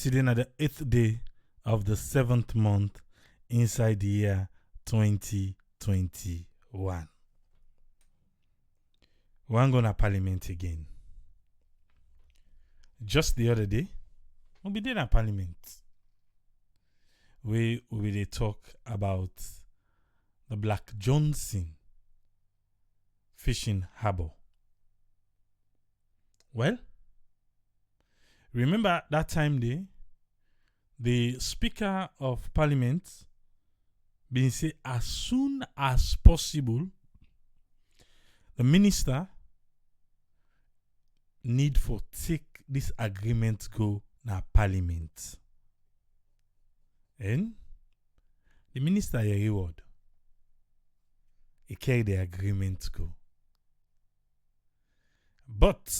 sitting at the 8th day of the 7th month inside the year 2021. We're going to Parliament again. Just the other day, we did a Parliament. We will talk about the Black Johnson fishing harbor. Well, remember that time day, the Speaker of Parliament been say as soon as possible, the minister need for take this agreement go na Parliament. And the minister a reward. He carry the agreement go. But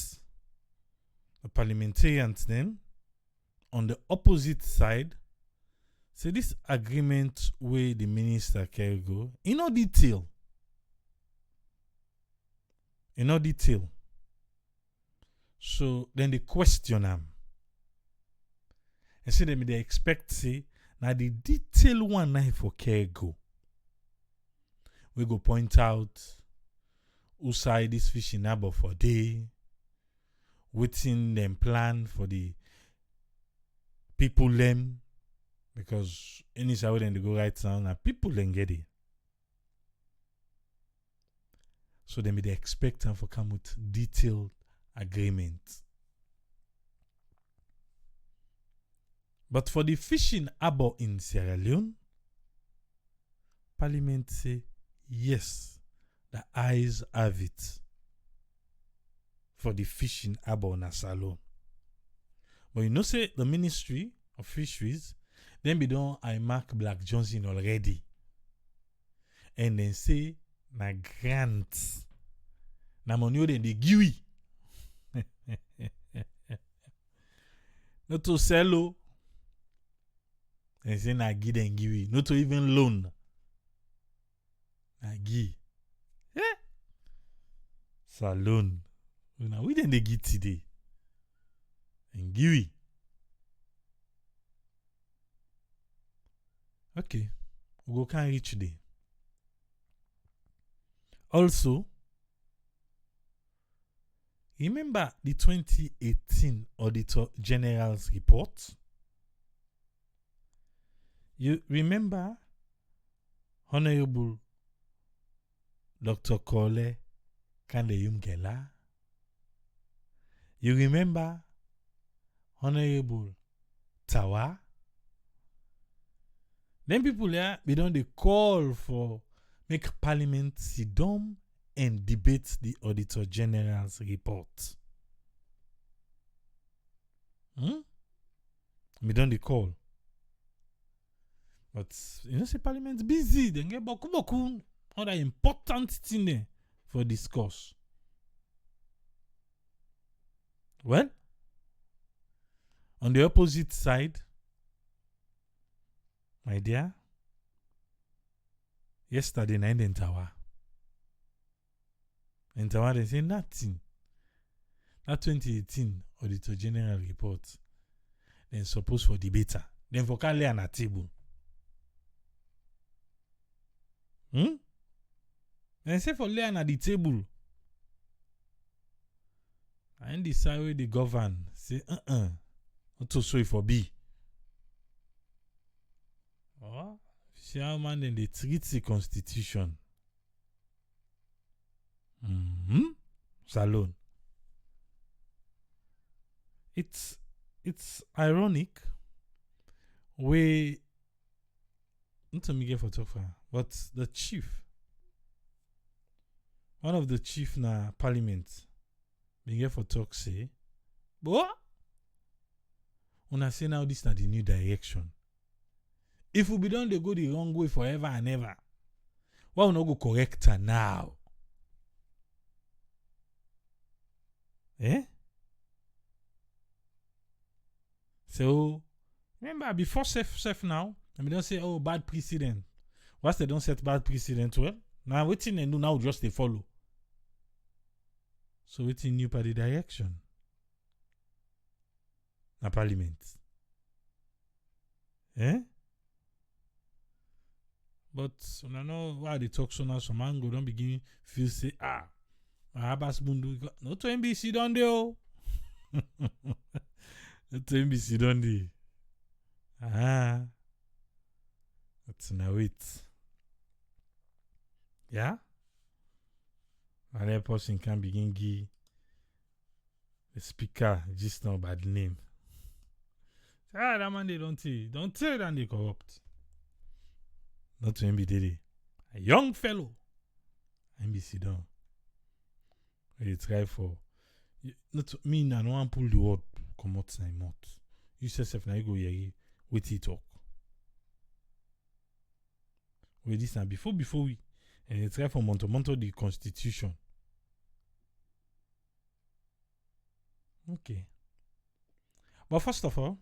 the parliamentarians then, on the opposite side, say this agreement where the minister carry go, in no detail. In no detail. So then they question him. And say they expect say, now the detail one night for carry go. We go point out who side this fishing harbor for day, waiting them plan for the people them, because any side when they go right now, and people then get it. So they may expect them for come with detailed agreement. But for the fishing harbor in Sierra Leone, Parliament say yes, the eyes have it for the fishing harbor in Salon. But you know, say the Ministry of Fisheries, then be done I mark Black Johnson already. And then say na grant. Na money then they give. Not to sell. And say na give and give. Not to even loan. Na give. Yeah. Salon. Now we then they give today. And give. Okay. We go can reach there. Also, remember the 2018 Auditor General's report? You remember Honorable Dr. Kole Kandeyumgela? You remember Honorable Tawa? Then people there, we don't they call for make Parliament sit down and debate the Auditor General's report. We don't they call. But you know, say Parliament's busy. They get boku other important thing there for discuss. Well, on the opposite side, my dear, yesterday night in Tawa. In Tawa, they say nothing. That 2018 Auditor General report, then supposed for debater. Then for Kale and a table. Then say for lay at the table. And decide where the govern say, not to so for B. Oh, chairman then they treat the constitution. Salon. It's ironic way not to me get for talk for, but the chief, one of the chief na Parliament, being here for talk say, but when I say now this na the new direction. If we be done, they go the wrong way forever and ever. Why we not go correct her now? So, remember, before safe now, I mean, don't say, oh, bad precedent. Once they don't set bad precedent, well, now waiting and do now just they follow. So, waiting new party direction. Na Parliament. Eh? But when I know why they talk so now, some angle don't begin feel say, Abbas Bundu, not to NBC don't do. Not to NBC don't do. That's now it. Yeah? And that person can begin give the speaker just now bad name. That man they don't tell that they corrupt. Not to NBD. A young fellow. NBC don't. They try for not to, me no one pull the word come out my mouth. You yourself now you go here wait it talk. We this now before we and they try for monto the constitution. Okay. But first of all,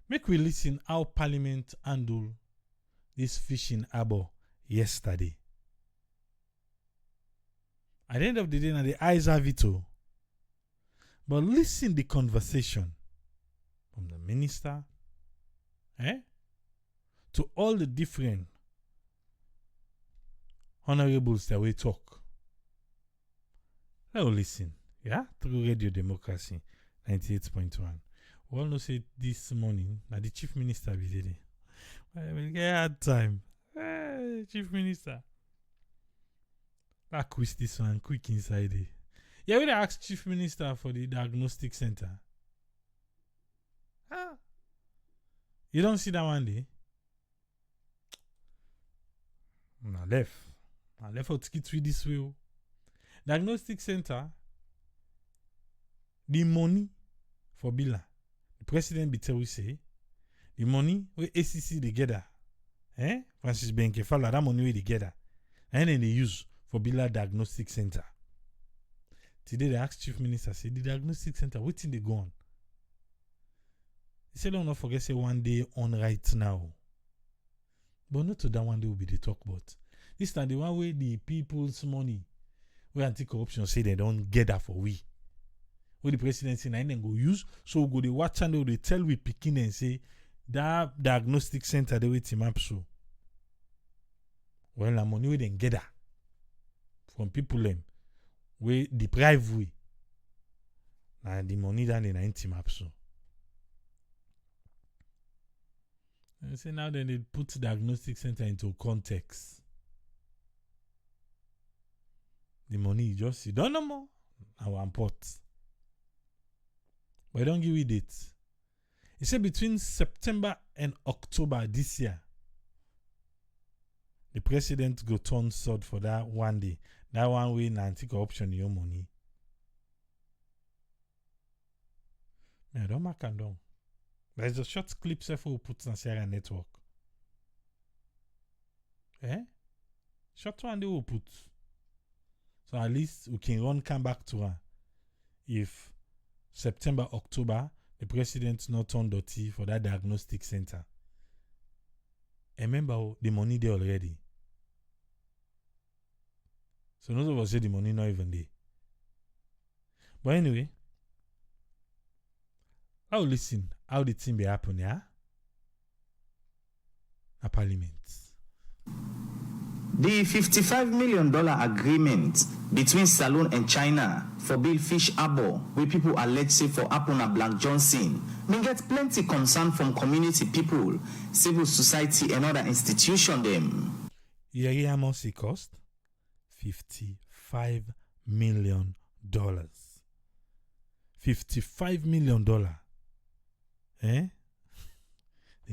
make we listen how Parliament handle this fishing harbor yesterday. At the end of the day, now the eyes have it all. But listen the conversation from the minister, to all the different honorables that we talk. Now listen, through Radio Democracy 98.1. We all know say this morning, now the chief minister be there. We get hard time. Chief minister. That quiz this one quick inside there. Yeah, we ask chief minister for the diagnostic center. You don't see that one day? I left out to get this way. Diagnostic center, the money for Bila, the president be tell we say, the money we ACC together, Francis Benke follow that money we together, and then they use for Bila Diagnostic Center. Today they ask chief minister, say the diagnostic center, what thing they go on? He said, don't forget say one day on right now. But not to that one day will be the talk about. This time the one way the people's money, where anti-corruption say they don't get that for we. Where the presidency and then go use, so we go the watch channel, they tell we picking and say that diagnostic center they wait him up so. Well, the money we then get that from people them, we deprive we. And the money that they na team up so. And say now then they put diagnostic center into context. The money you just you don't know more. Our import. But I don't give you date. It said between September and October this year, the president go turn sword for that one day. That one way anti-corruption your money. I don't mark and down. There's a short clip for who puts on Sierra Network. Short one they will put. So at least we can come back to her. If September, October, the president not turn dirty for that diagnostic center. And remember the money there already. So none of us say the money not even there. But anyway, I'll listen how the thing be happen, at Parliament. The $55 million agreement between Salone and China for build fish harbor, where people allege say for Apona Black Johnson, may get plenty concern from community people, civil society and other institutions them. Yeah, how much it cost? $55 million. $55 million. Then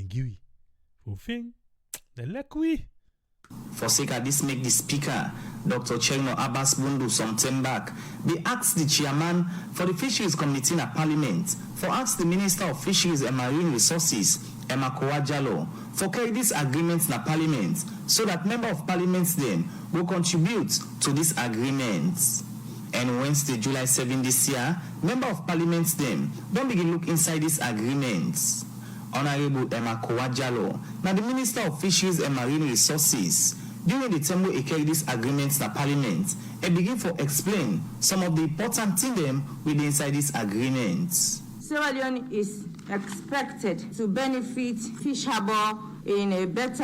give it. For thing, they like we. For sake of this make the speaker, Dr. Cherno Abbas Bundu some time back, they asked the chairman for the Fisheries Committee in Parliament for ask the Minister of Fisheries and Marine Resources, Emma Kowajalo, for carry this agreement in Parliament so that member of Parliament then will contribute to this agreement. And Wednesday, July 7 this year, member of Parliament then don't begin look inside this agreement. Honorable Emma Kowajalo, now the Minister of Fisheries and Marine Resources, during the time we carry this agreement in Parliament, and begin to explain some of the important things them with inside this agreement. Sierra Leone is expected to benefit Fish Harbour in a better,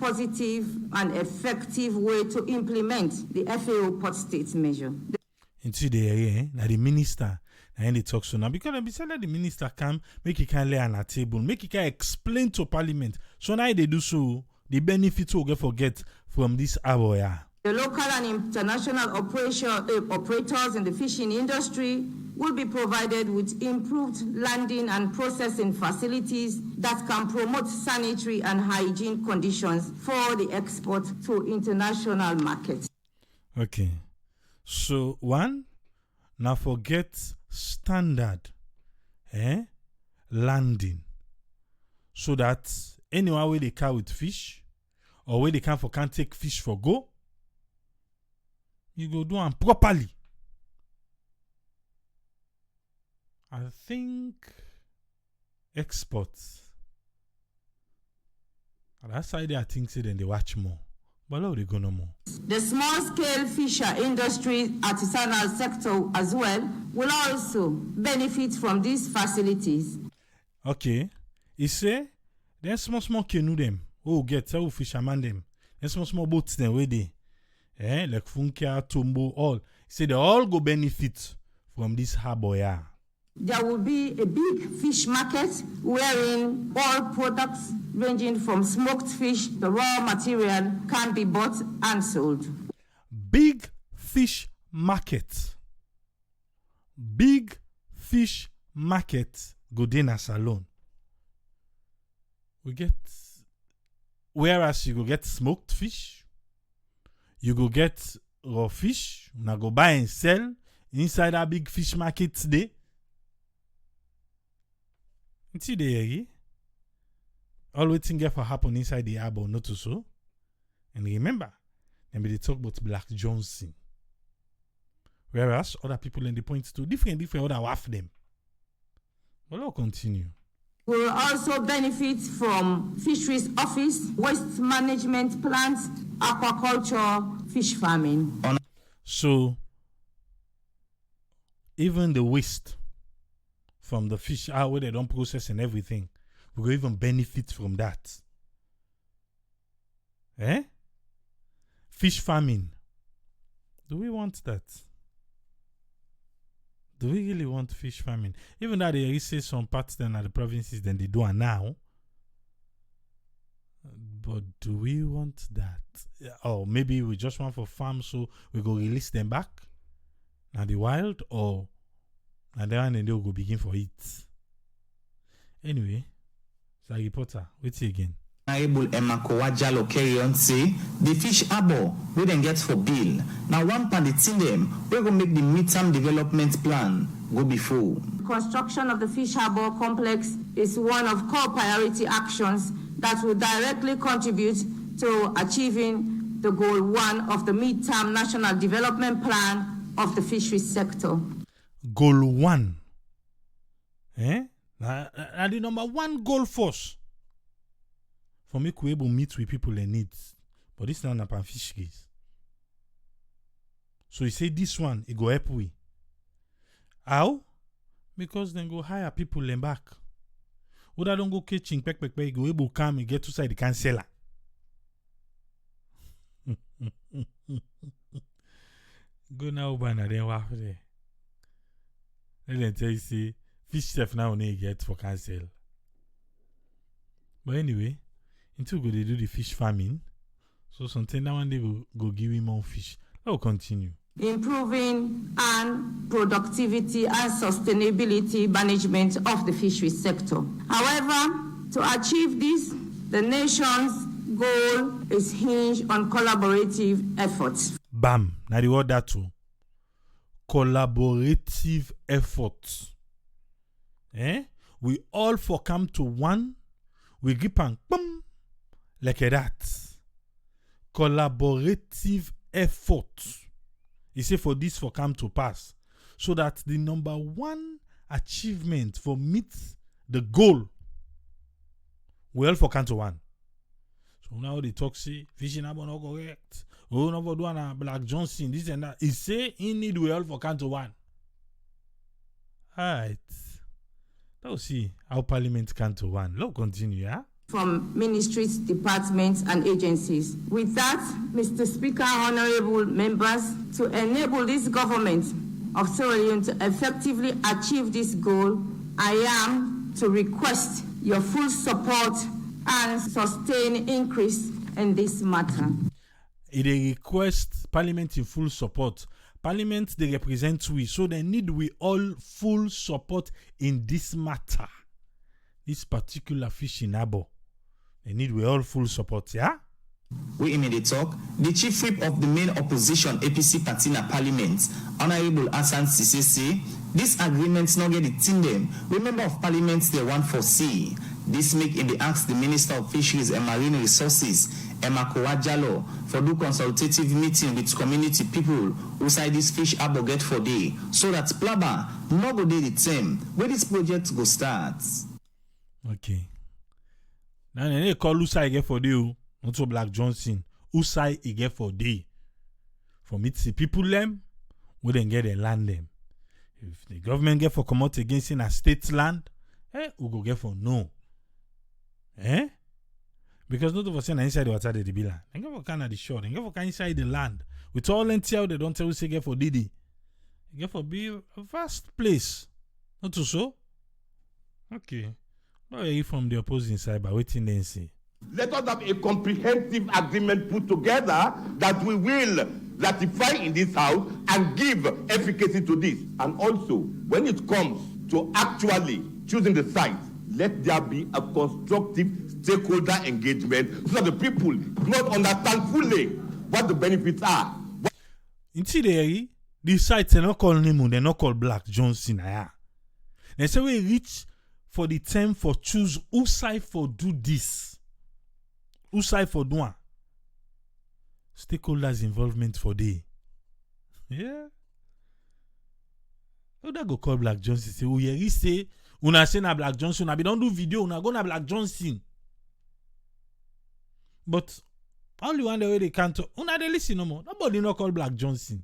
positive, and effective way to implement the FAO Port State measure. Into the area, now the minister, and they talk so now because they said that the minister come make it can lay on a table, make it can explain to Parliament. So now they do so, the benefits will get forget from this harbor. The local and international operators in the fishing industry will be provided with improved landing and processing facilities that can promote sanitary and hygiene conditions for the export to international markets. Okay. So, one, now forget standard landing. So that anywhere where they can with fish, or where they can't take fish for go, you go do them properly. I think exports. On that side, I think then they watch more. But now they go no more. The small-scale fisher industry artisanal sector as well will also benefit from these facilities. Okay. He say, there's small canoe them. Oh, get how fisherman them. There's small boats them where they. Like Funkia, Tombo, all. He say they all go benefit from this harbor. Yeah. There will be a big fish market wherein all products ranging from smoked fish to raw material can be bought and sold. Big fish market. Big fish market go dinner salon. We get, whereas you go get smoked fish, you go get raw fish, now go buy and sell inside that big fish market today. See the all waiting get for happen inside the harbor, not to so. And remember, then they talk about Black Johnson. Whereas other people in the point to different other half them. Well, I'll continue. We will also benefit from Fisheries Office, waste management plants, aquaculture, fish farming. So, even the waste from the fish out where they don't process and everything, we will even benefit from that. Fish farming. Do we want that? Do we really want fish farming? Even though they say some parts then at the provinces, then they do it now. But do we want that? Or maybe we just want for farm, so we go release them back now the wild, or and then they'll go begin for it. Anyway, so reporter, wait again. Honorable Emma Kowajalo carry on say the fish harbor we then get for bill. Now one part it's in them, we're gonna make the midterm development plan go before. Construction of the fish harbor complex is one of core priority actions that will directly contribute to achieving the goal 1 of the midterm national development plan of the fisheries sector. Goal 1. Now the number 1 goal force for me to able meet with people in needs. But this is not about fisheries. So he say this one, it go help we. How? Because then go hire people in back. Or don't go catching peck, go able come and get to side the canceller. Go now, banner, then walk there. Then tell you, see, fish chef now only get for cancel. But anyway, until go they do the fish farming, so something that one day go give him more fish. I'll continue. Improving and productivity and sustainability management of the fisheries sector. However, to achieve this, the nation's goal is hinged on collaborative efforts. Bam, now the word that too. Collaborative efforts. We all for come to one, we grip and boom, like that. Collaborative efforts. He say for this for come to pass, so that the number 1 achievement for meet the goal we all for come to one. So now they talk say fishing harbor not correct. Oh, no for doing a Black Johnson this and that. He say he need we all for come to one. Alright. Let's see how Parliament can to one. Let's continue, yeah? From ministries, departments, and agencies. With that, Mr. Speaker, honorable members, to enable this government of Sierra Leone to effectively achieve this goal, I am to request your full support and sustained increase in this matter. It request Parliament in full support. Parliament, they represent we, so they need we all full support in this matter. This particular fishing abo. They need we all full support, yeah? We immediately talk. The chief whip of the main opposition APC party in Parliament, Honorable Hassan Sise, say this agreement not get it in them. Remember of Parliament they want for C. This make in the ask the Minister of Fisheries and Marine Resources, Emma Kowajalo, for do consultative meeting with community people who say this fish abo get for day, so that Plaba no go day the same where this project go start. Okay. Now they call Usai get for day. Not so Black Johnson. Usai he get for day. For me to see people them, we then get a land them. If the government get for come out against in a state land, we go get for no. Because not of us inside the water the bill. They get for kind of the shore. They get for inside the land. With all until they don't tell us they get for Didi. They get for be a vast place. Not to so? Okay. Now you from the opposing side by waiting and see. Let us have a comprehensive agreement put together that we will ratify in this house and give efficacy to this. And also, when it comes to actually choosing the site, let there be a constructive stakeholder engagement so that the people do not understand fully what the benefits are. In theory, the site they not call Nemo, they not call Black Johnson. They say we reach for the term for choose who side for do this. Who side for do one? Stakeholders involvement for day. Yeah. How that go call Black Johnson? Say, oh yeah, he say, una say na Black Johnson, una be don't do video, una go na Black Johnson. But only one the way they can't talk, una they listen no more. Nobody no call Black Johnson.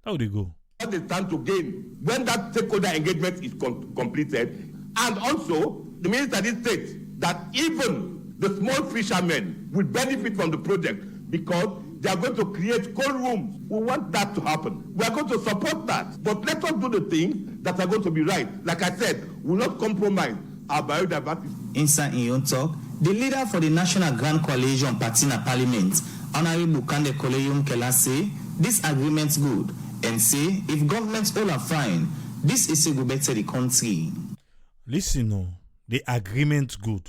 How they go? What they stand to gain when that stakeholder engagement is completed. And also, the minister did state that even the small fishermen will benefit from the project because they are going to create cold rooms. We want that to happen. We are going to support that. But let us do the things that are going to be right. Like I said, we will not compromise our biodiversity. Inside in your talk, the leader for the National Grand Coalition Party in Parliament, Honorable Kande Koleyum Kela, say this agreement's good and say if governments all are fine, this is a go better the country. Listen, no, the agreement good.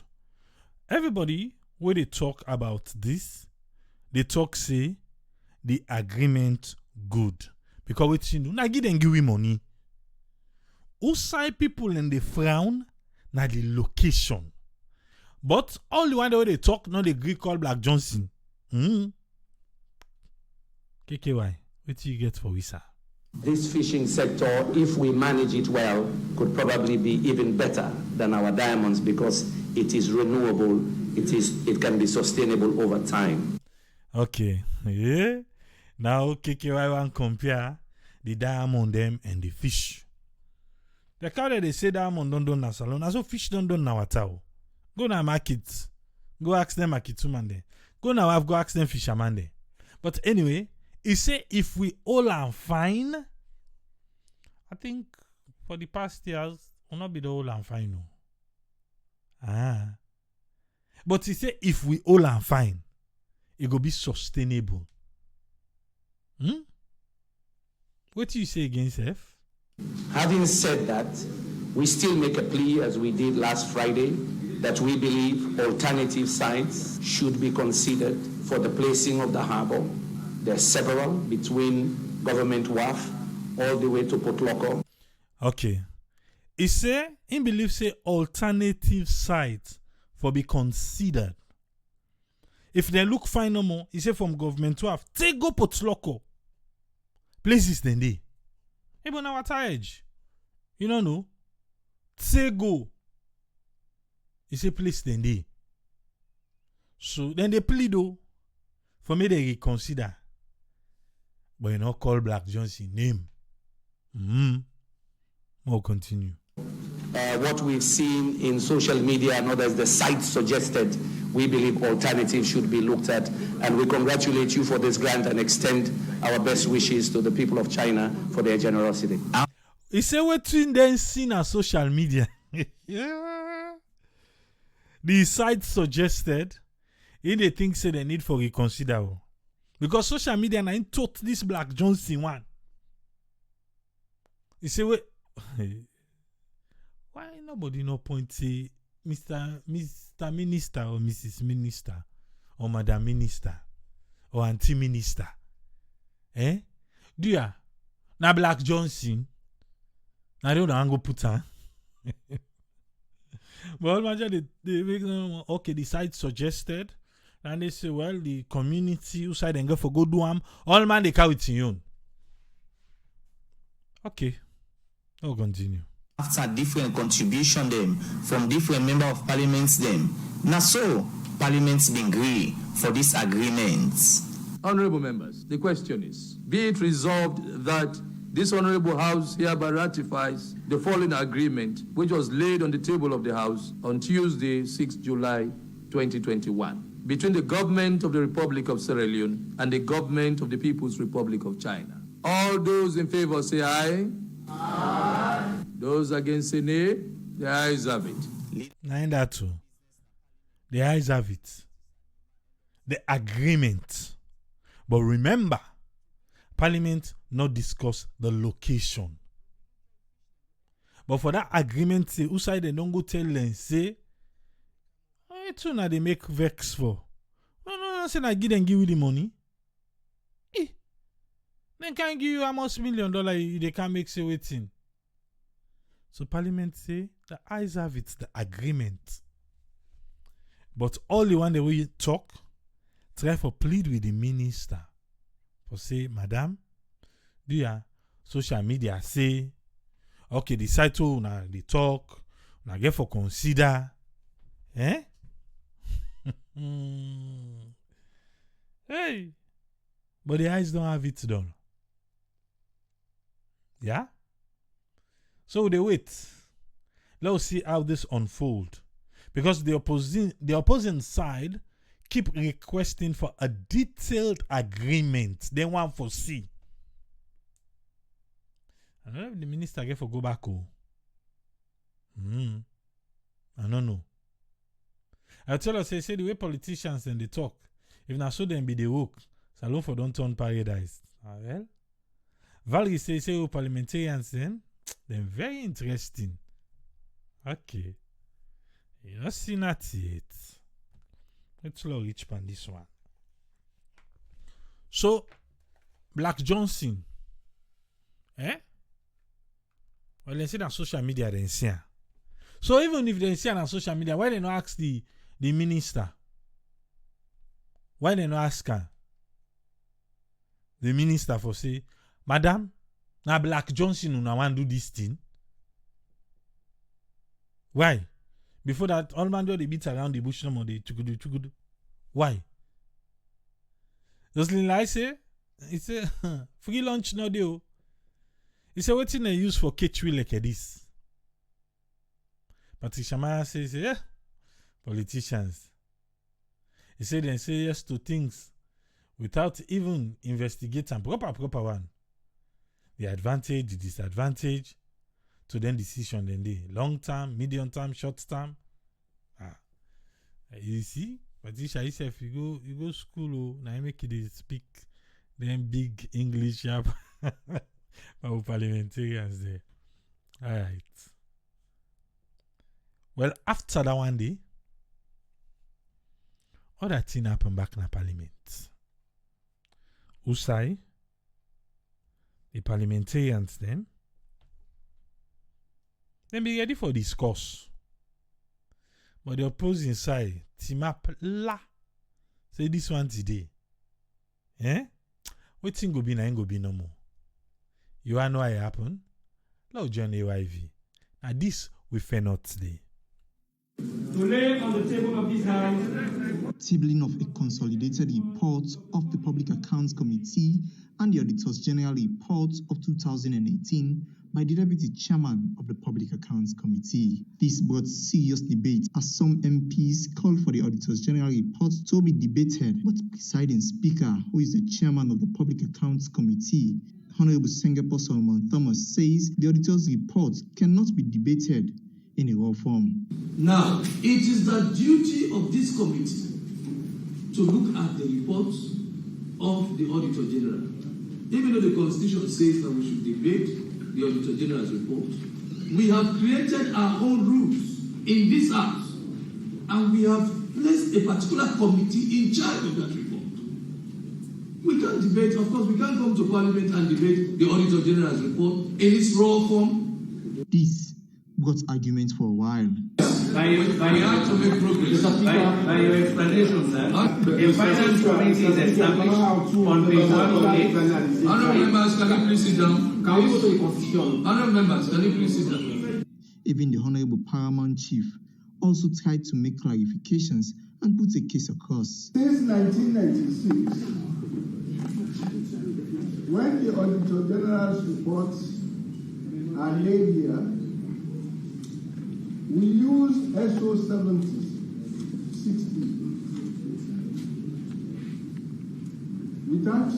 Everybody, when they talk about this, they talk say the agreement good. Because what you know, na give them give we money. Outside people and they frown, na the location. But all the one that they talk, not the Greek called Black Johnson. KKY, what do you get for Wisa? This fishing sector, if we manage it well, could probably be even better than our diamonds because it is renewable, it can be sustainable over time. Okay. Yeah. Now KKY want compare the diamond them and the fish. The cow that they say diamond don't do na salon, so fish don't do na water. Go na market. Go ask them market woman there. Go now have go ask them fisherman there. But anyway, he say if we all are fine, I think for the past years, we'll not be the all are fine. No. But he say if we all are fine, it will be sustainable. What do you say against F? Having said that, we still make a plea as we did last Friday that we believe alternative sites should be considered for the placing of the harbor. There are several between Government WAF all the way to Port Loko. Okay. He say, he believes say alternative sites for be considered. If they look fine no more, he say from Government WAF, take go Port Loko. Places then they. Even our edge. You don't know? Take go. He say place then they. So then they plead though. For me they reconsider. But you not call Black Johnson name. We'll continue. what we've seen in social media and others, the sites suggested, we believe alternatives should be looked at. And we congratulate you for this grant and extend our best wishes to the people of China for their generosity. He said what in then seen on social media. Yeah. The site suggested, if they think say they need for reconsider. Because social media na in taught this Black Johnson one. He say wait, why nobody no point say Mr. Minister or Mrs. Minister or Madam Minister or Auntie Minister? Eh? Do ya? Na Black Johnson. I don't know, go put her. But imagine they okay, the site suggested, and they say, well, the community who side and go for go do all man they carry it in you. Okay, I'll continue. After different contribution them from different member of parliament them, now so parliament's been agree for this agreement. Honorable members, the question is, be it resolved that this Honorable House hereby ratifies the following agreement, which was laid on the table of the House on Tuesday, 6 July 2021, between the Government of the Republic of Sierra Leone and the Government of the People's Republic of China. All those in favor say aye. Aye. Those against say nay. The ayes have it. Nine that too. The ayes have it. The agreement. But remember, Parliament not discuss the location. But for that agreement, say, who side they don't go tell them, say, it's not they make vex for. No, say I give you the money. They can't give you how much $1 million they can't make say waiting. So Parliament say, the eyes have it, the agreement. But all the one the way you talk, try for plead with the minister. For say, madam, do ya social media say, okay, the site now they talk, now get for consider, eh? Hey, but the eyes don't have it done. Yeah. So they wait. Let's see how this unfold, because the opposing side keep requesting for a detailed agreement. They want for see. I don't know if the minister get for go back home. I don't know. I tell us, say the way politicians and they talk, if not so them be the work, salon for don't turn paradise. Well, Valerie say parliamentarians then very interesting. Okay. You not see that yet. Let's look rich on this one. So, Black Johnson, well, they say on social media they see. So even if they see on social media, why they not ask the minister? Why they not ask her? The minister for say, Madam, now Black Johnson who want do this thing. Why? Before that, all man do they beat around the bush no more. They chukudu. Why? Jocelyn like say, he say free lunch no deal. He say what thing they use for catch like this. Patricia Maya says, yeah, politicians. He said they say yes to things without even investigating proper one. The advantage, the disadvantage, to then decision then they long term, medium term, short term. You see, Patricia yourself you go school now make it speak then big English yap our parliamentarians there. Alright. Well, after that one day, other thing happened back in the parliament. Usai, the parliamentarians then be ready for discourse. But the opposing side, team up la. Say this one today. What thing go be na ain't go be no more. You know what happen? Now join AYV. Now this we fair not today. To lay on the table of this House tabling of a consolidated report of the Public Accounts Committee and the Auditors General report of 2018 by the Deputy Chairman of the Public Accounts Committee. This brought serious debate as some MPs called for the Auditors General report to be debated, but presiding Speaker, who is the Chairman of the Public Accounts Committee, Honorable Sengapo Solomon Thomas, says the auditor's report cannot be debated in a raw form. Now, it is the duty of this committee to look at the reports of the Auditor General. Even though the Constitution says that we should debate the Auditor General's report, we have created our own rules in this House, and we have placed a particular committee in charge of that report. We can't debate, of course, we can't come to Parliament and debate the Auditor General's report in its raw form. This brought arguments for a while. We have to make progress. By your explanation, sir, a finance committee is established on page 108. Honourable members, can you please sit down? Can we go to the Constitution? Honourable members, can you please sit down? Even the Honourable Paramount Chief also tried to make clarifications and put a case across. Since 1996, when the Auditor General's reports are laid here, we use SO 70, 60 without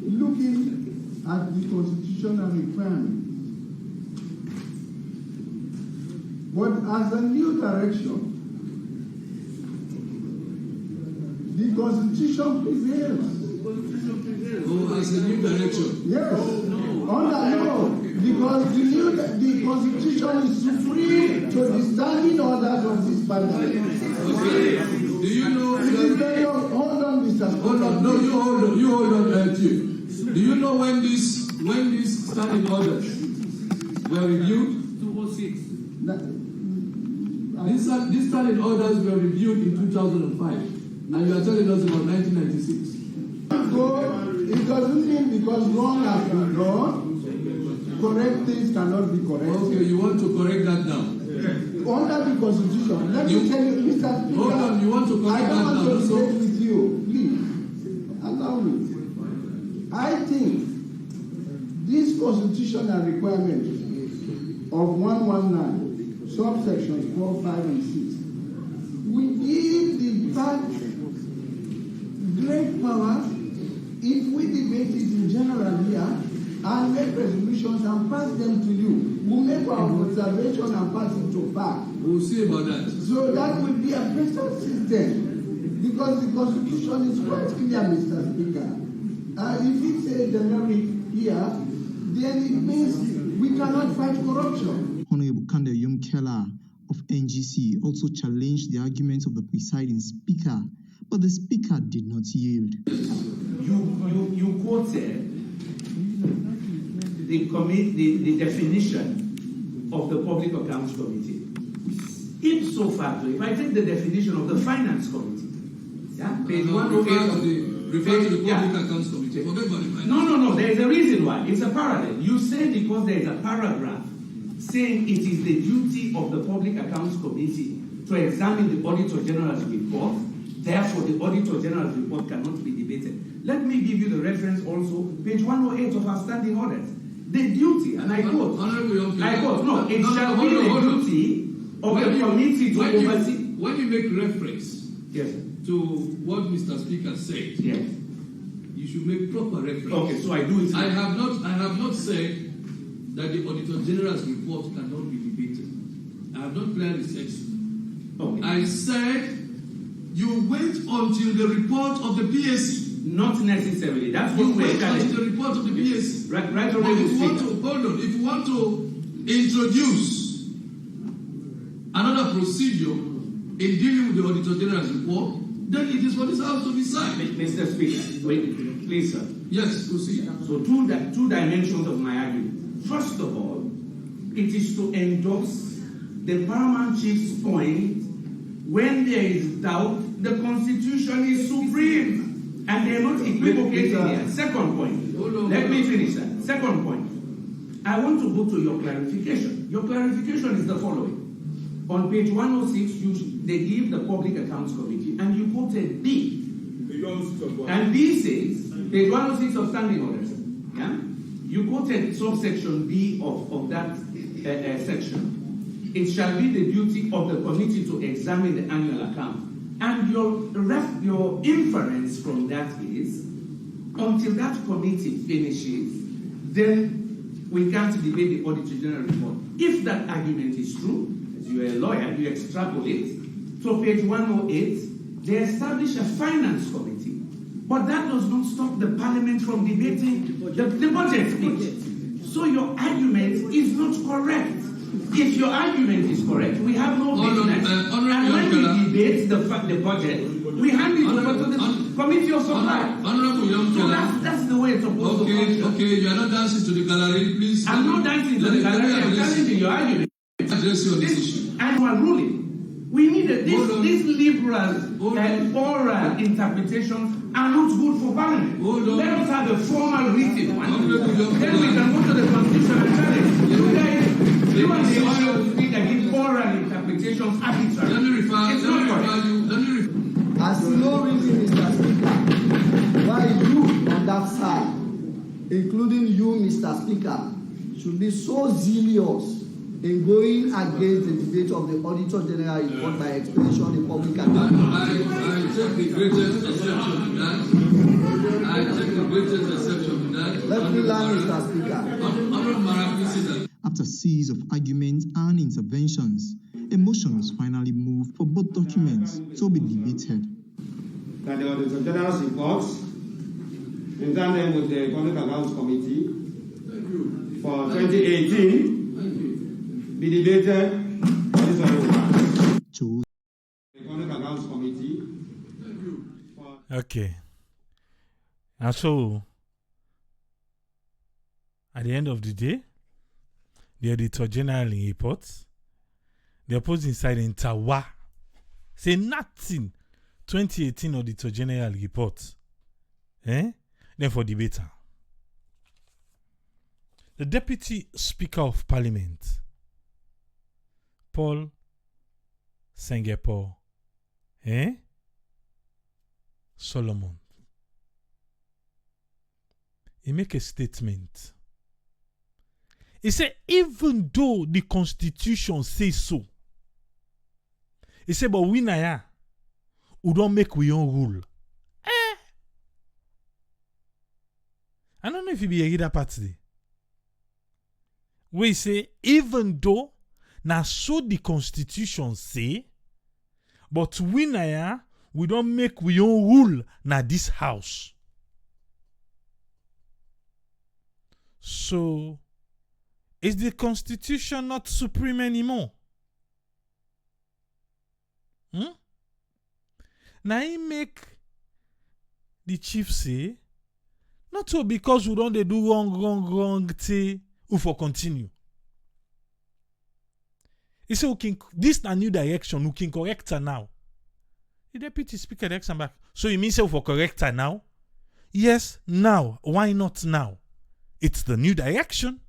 looking at the constitutional requirements. But as a new direction, the Constitution prevails. Oh, as a new direction? Yes. Because the Constitution is supreme to the standing orders of this Parliament. Okay. Do you know? Hold on, Mr. Speaker. Hold on. No, you hold on, Chief. Do you know when these standing orders were reviewed? 206. These standing orders were reviewed in 2005, and you are telling us about 1996. So it doesn't mean because wrong has been done, correct things cannot be corrected. Okay, you want to correct that now? Under the Constitution, let me tell you, Mr. Speaker. Hold on, you want to correct that now? I don't want to debate with you. Please, allow me. I think this constitutional requirement of 119, subsections 4, 5, and 6, will give the bank great power if we debate it in general here and make resolutions and pass them to you. We'll make our observation and pass it to back. We'll see about that. So that will be a better system because the Constitution is quite clear, Mr. Speaker. If it's a generic here, then it means we cannot fight corruption. Honorable Kande Yum-Keller of NGC also challenged the arguments of the presiding Speaker, but the Speaker did not yield. You quoted the definition of the Public Accounts Committee. Ipso facto, if I take the definition of the Finance Committee, page 108 refer to the Public Accounts Committee. Forget about the Finance. No, there is a reason why. It's a parallel. You say because there is a paragraph saying it is the duty of the Public Accounts Committee to examine the Auditor General's report, therefore the Auditor General's report cannot be debated. Let me give you the reference also, page 108 of our standing orders. The duty, and I quote, it shall be the duty of the committee to oversee. When you make reference to what Mr. Speaker said, you should make proper reference. Okay, so I do it. I have not said that the Auditor General's report cannot be debated. I have not clearly said so. Okay. I said you wait until the report of the PSC. Not necessarily. That's what we're telling. Until the report of the PSC. Right If you want to introduce another procedure in dealing with the Auditor General's report, then it is for this House to decide. Mr. Speaker, wait, please, sir. Yes, proceed. So two dimensions of my argument. First of all, it is to endorse the Paramount Chief's point when there is doubt, the Constitution is supreme. And they are not equivocating here. Second point. Let me finish that. Second point. I want to go to your clarification. Your clarification is the following. On page 106, they give the Public Accounts Committee, and you quoted B. And B says, page 106 of standing orders, yeah? You quoted subsection B of that section. It shall be the duty of the committee to examine the annual account. And your inference from that is, until that committee finishes, then we can't debate the Auditor General report. If that argument is true, as you are a lawyer, you extrapolate, to page 108, they establish a finance committee. But that does not stop the Parliament from debating the budget speech. So your argument is not correct. If your argument is correct, we have no business. And when we debate the budget, we hand it over to the Committee of Supply. So that's the way it's supposed to function. Okay, you are not dancing to the gallery, please. I'm not dancing to the gallery, I'm challenging your argument. Address you on this issue. Annual ruling. We need these liberal oral interpretations are not good for Parliament. Let us have a formal written one. Then we can go to the Constitution and challenge. You and the oil speaker give oral interpretations arbitrary. Let me refer you. I see no reason, Mr. Speaker, why you on that side, including you, Mr. Speaker, should be so zealous in going against the debate of the Auditor General report by explanation of the public account. I take the greatest exception to that. Let me learn, Mr. Speaker. After a series of arguments and interventions, a motion was finally moved for both documents to be debated. That the Auditor General's report, in tandem with the Public Accounts Committee for 2018, be debated on this one. The Public Accounts Committee. Okay. And so, at the end of the day, the Auditor General in reports, the opposing side in Tawa say nothing. 2018 Auditor General report. Then for debater. The Deputy Speaker of Parliament, Paul Sengepo Solomon, he make a statement. He said, even though the Constitution says so, he said, but we naya, we don't make we own rule. I don't know if you be a reader part today. We say, even though na so the Constitution say, but we naya, we don't make we own rule na this house. So, is the Constitution not supreme anymore? Now he make the chief say, not so because we don't do wrong, say, we for continue. He said, this is a new direction, we can correct her now. The Deputy Speaker directs back. So you mean say we for correct her now? Yes, now. Why not now? It's the new direction.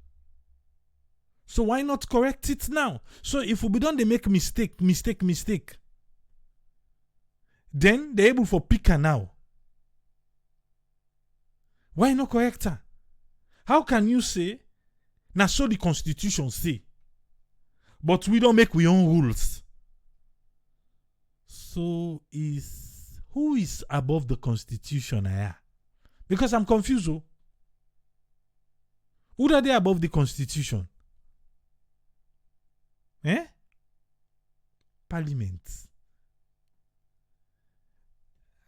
So why not correct it now? So if we don't, they make mistake. Then they're able for pick her now. Why not correct her? How can you say, now so the Constitution say, but we don't make we own rules? So who is above the Constitution? Because I'm confused. Who are they above the Constitution? Parliament.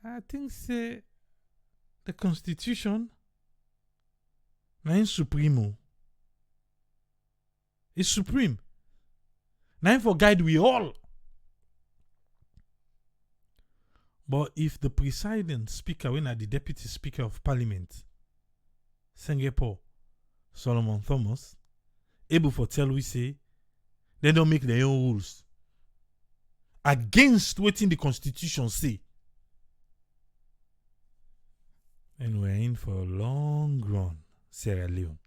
I think say the Constitution is supreme. It's supreme. Now for guide we all. But if the presiding speaker, when the Deputy Speaker of Parliament, Sengepo Solomon Thomas, able for tell we say, they don't make their own rules against what in the Constitution say. And we're in for a long run, Sierra Leone.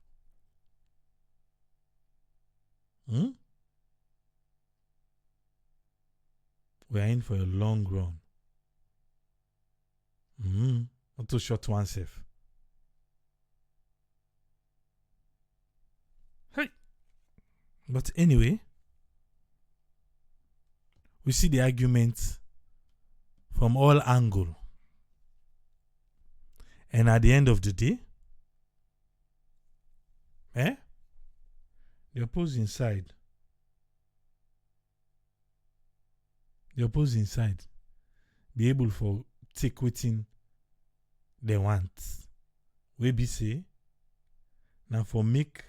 we are in for a long run. Not too short one safe. Hey. But anyway, we see the arguments from all angles. And at the end of the day, the opposing side be able for take within they want. We be say now for make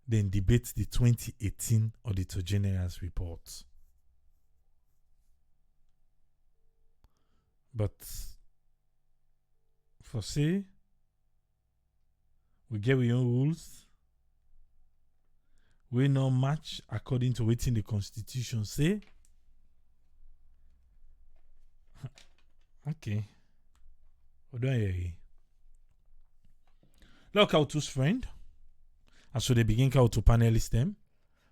then debate the 2018 Auditor General's report. But for say we get our own rules, we no match according to what the Constitution say. Okay. What do I hear? Look out whose friend. And so they begin out to panelist them.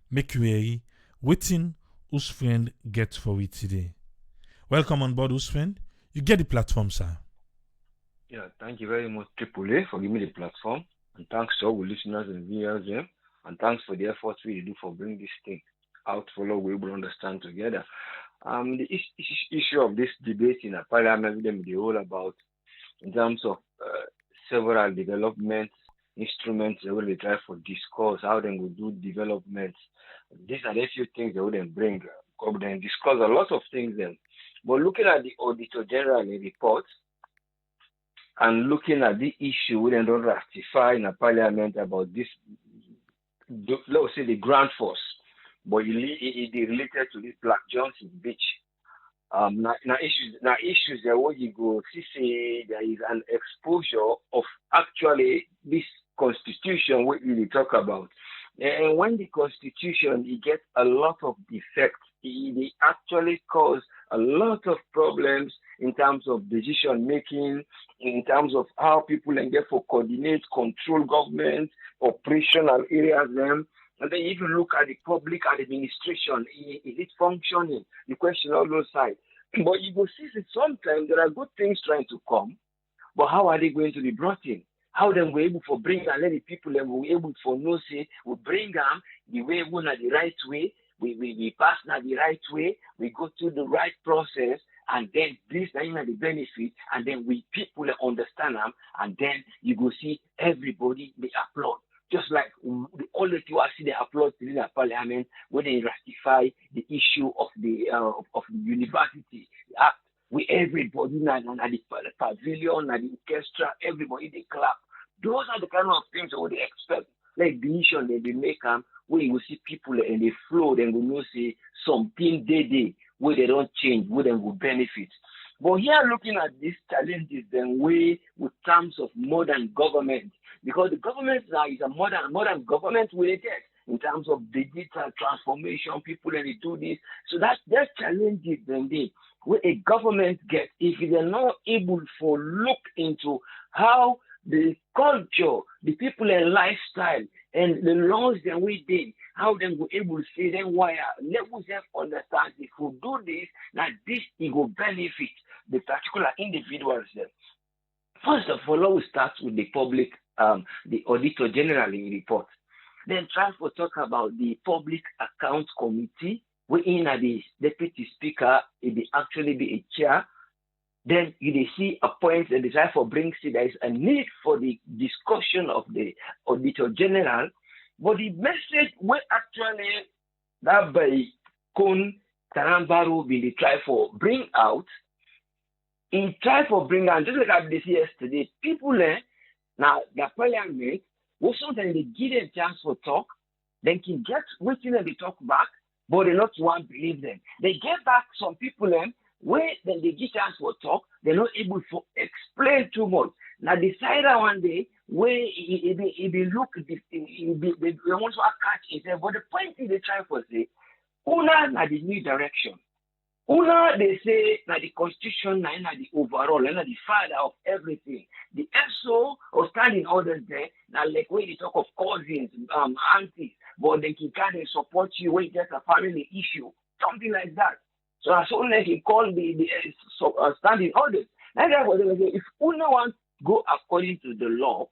Make you hear waiting whose friend get for it today. Welcome on board, whose friend. You get the platform, sir. Yeah, thank you very much, AAA, for giving me the platform. And thanks to all the listeners and viewers there. And thanks for the efforts we do for bringing this thing out for all we will understand together. The issue of this debate in a parliament, they all about in terms of several development instruments they will try for discuss how they will do developments. These are the few things they wouldn't bring up and discuss a lot of things then. But looking at the Auditor General report and looking at the issue we don't ratify in a parliament about this, let's say the ground force, but it related to this Black Johnson Beach. Now issues there where you go see there is an exposure of actually this constitution what we talk about. And when the constitution it gets a lot of defects, it actually cause a lot of problems in terms of decision making, in terms of how people can get for coordinate, control government, operational areas them. And then if you look at the public administration, is it functioning? You question all those sides. But you will see that sometimes there are good things trying to come, but how are they going to be brought in? How then we're able to bring and let the people and we're able to know say we bring them the way we want the right way, we pass now the right way, we go through the right process, and then this is the benefit, and then we people understand them, and then you go see everybody they applaud. Just like all the two see they applaud in the parliament when they ratify the issue of the university act. We everybody at the pavilion, at the orchestra, everybody they clap. Those are the kind of things that they expect. Like decision they make them where you will see people and they flow, then we know say something they where they don't change, where they will benefit. But here looking at these challenges then way with terms of modern government, because the government now is a modern government with it in terms of digital transformation, people and they do this. So that's challenges then they where a government gets if they're not able to look into how the culture, the people and lifestyle and the laws that we did, how them go able to say them why let us understand if we do this, that this it will benefit the particular individuals then. First of all, we start with the public, the Auditor General report. Then try to talk about the Public Accounts Committee, wherein the Deputy Speaker, it will actually be a chair. Then you see a point and decide for bring see there is a need for the discussion of the Auditor General, but the message will actually that by Kun Tarambaro will try for bring out. In try for bring out, just like I did yesterday, people now the parliament will sometimes they give them a chance for talk, then can get waiting and they talk back, but they not want to believe them. They get back some people where then they get chance for talk, they're not able to explain too much. Now decide one day where it be look they want to catch it, but the point is they try for say, una na the new direction. Una they say na the constitution na the overall, na the father of everything. The ESO or standing orders there, now like when they talk of cousins, aunties, but they can kind of support you when you get a family issue, something like that. So as soon as he called the standing orders, and therefore they will say, if una want go according to the law,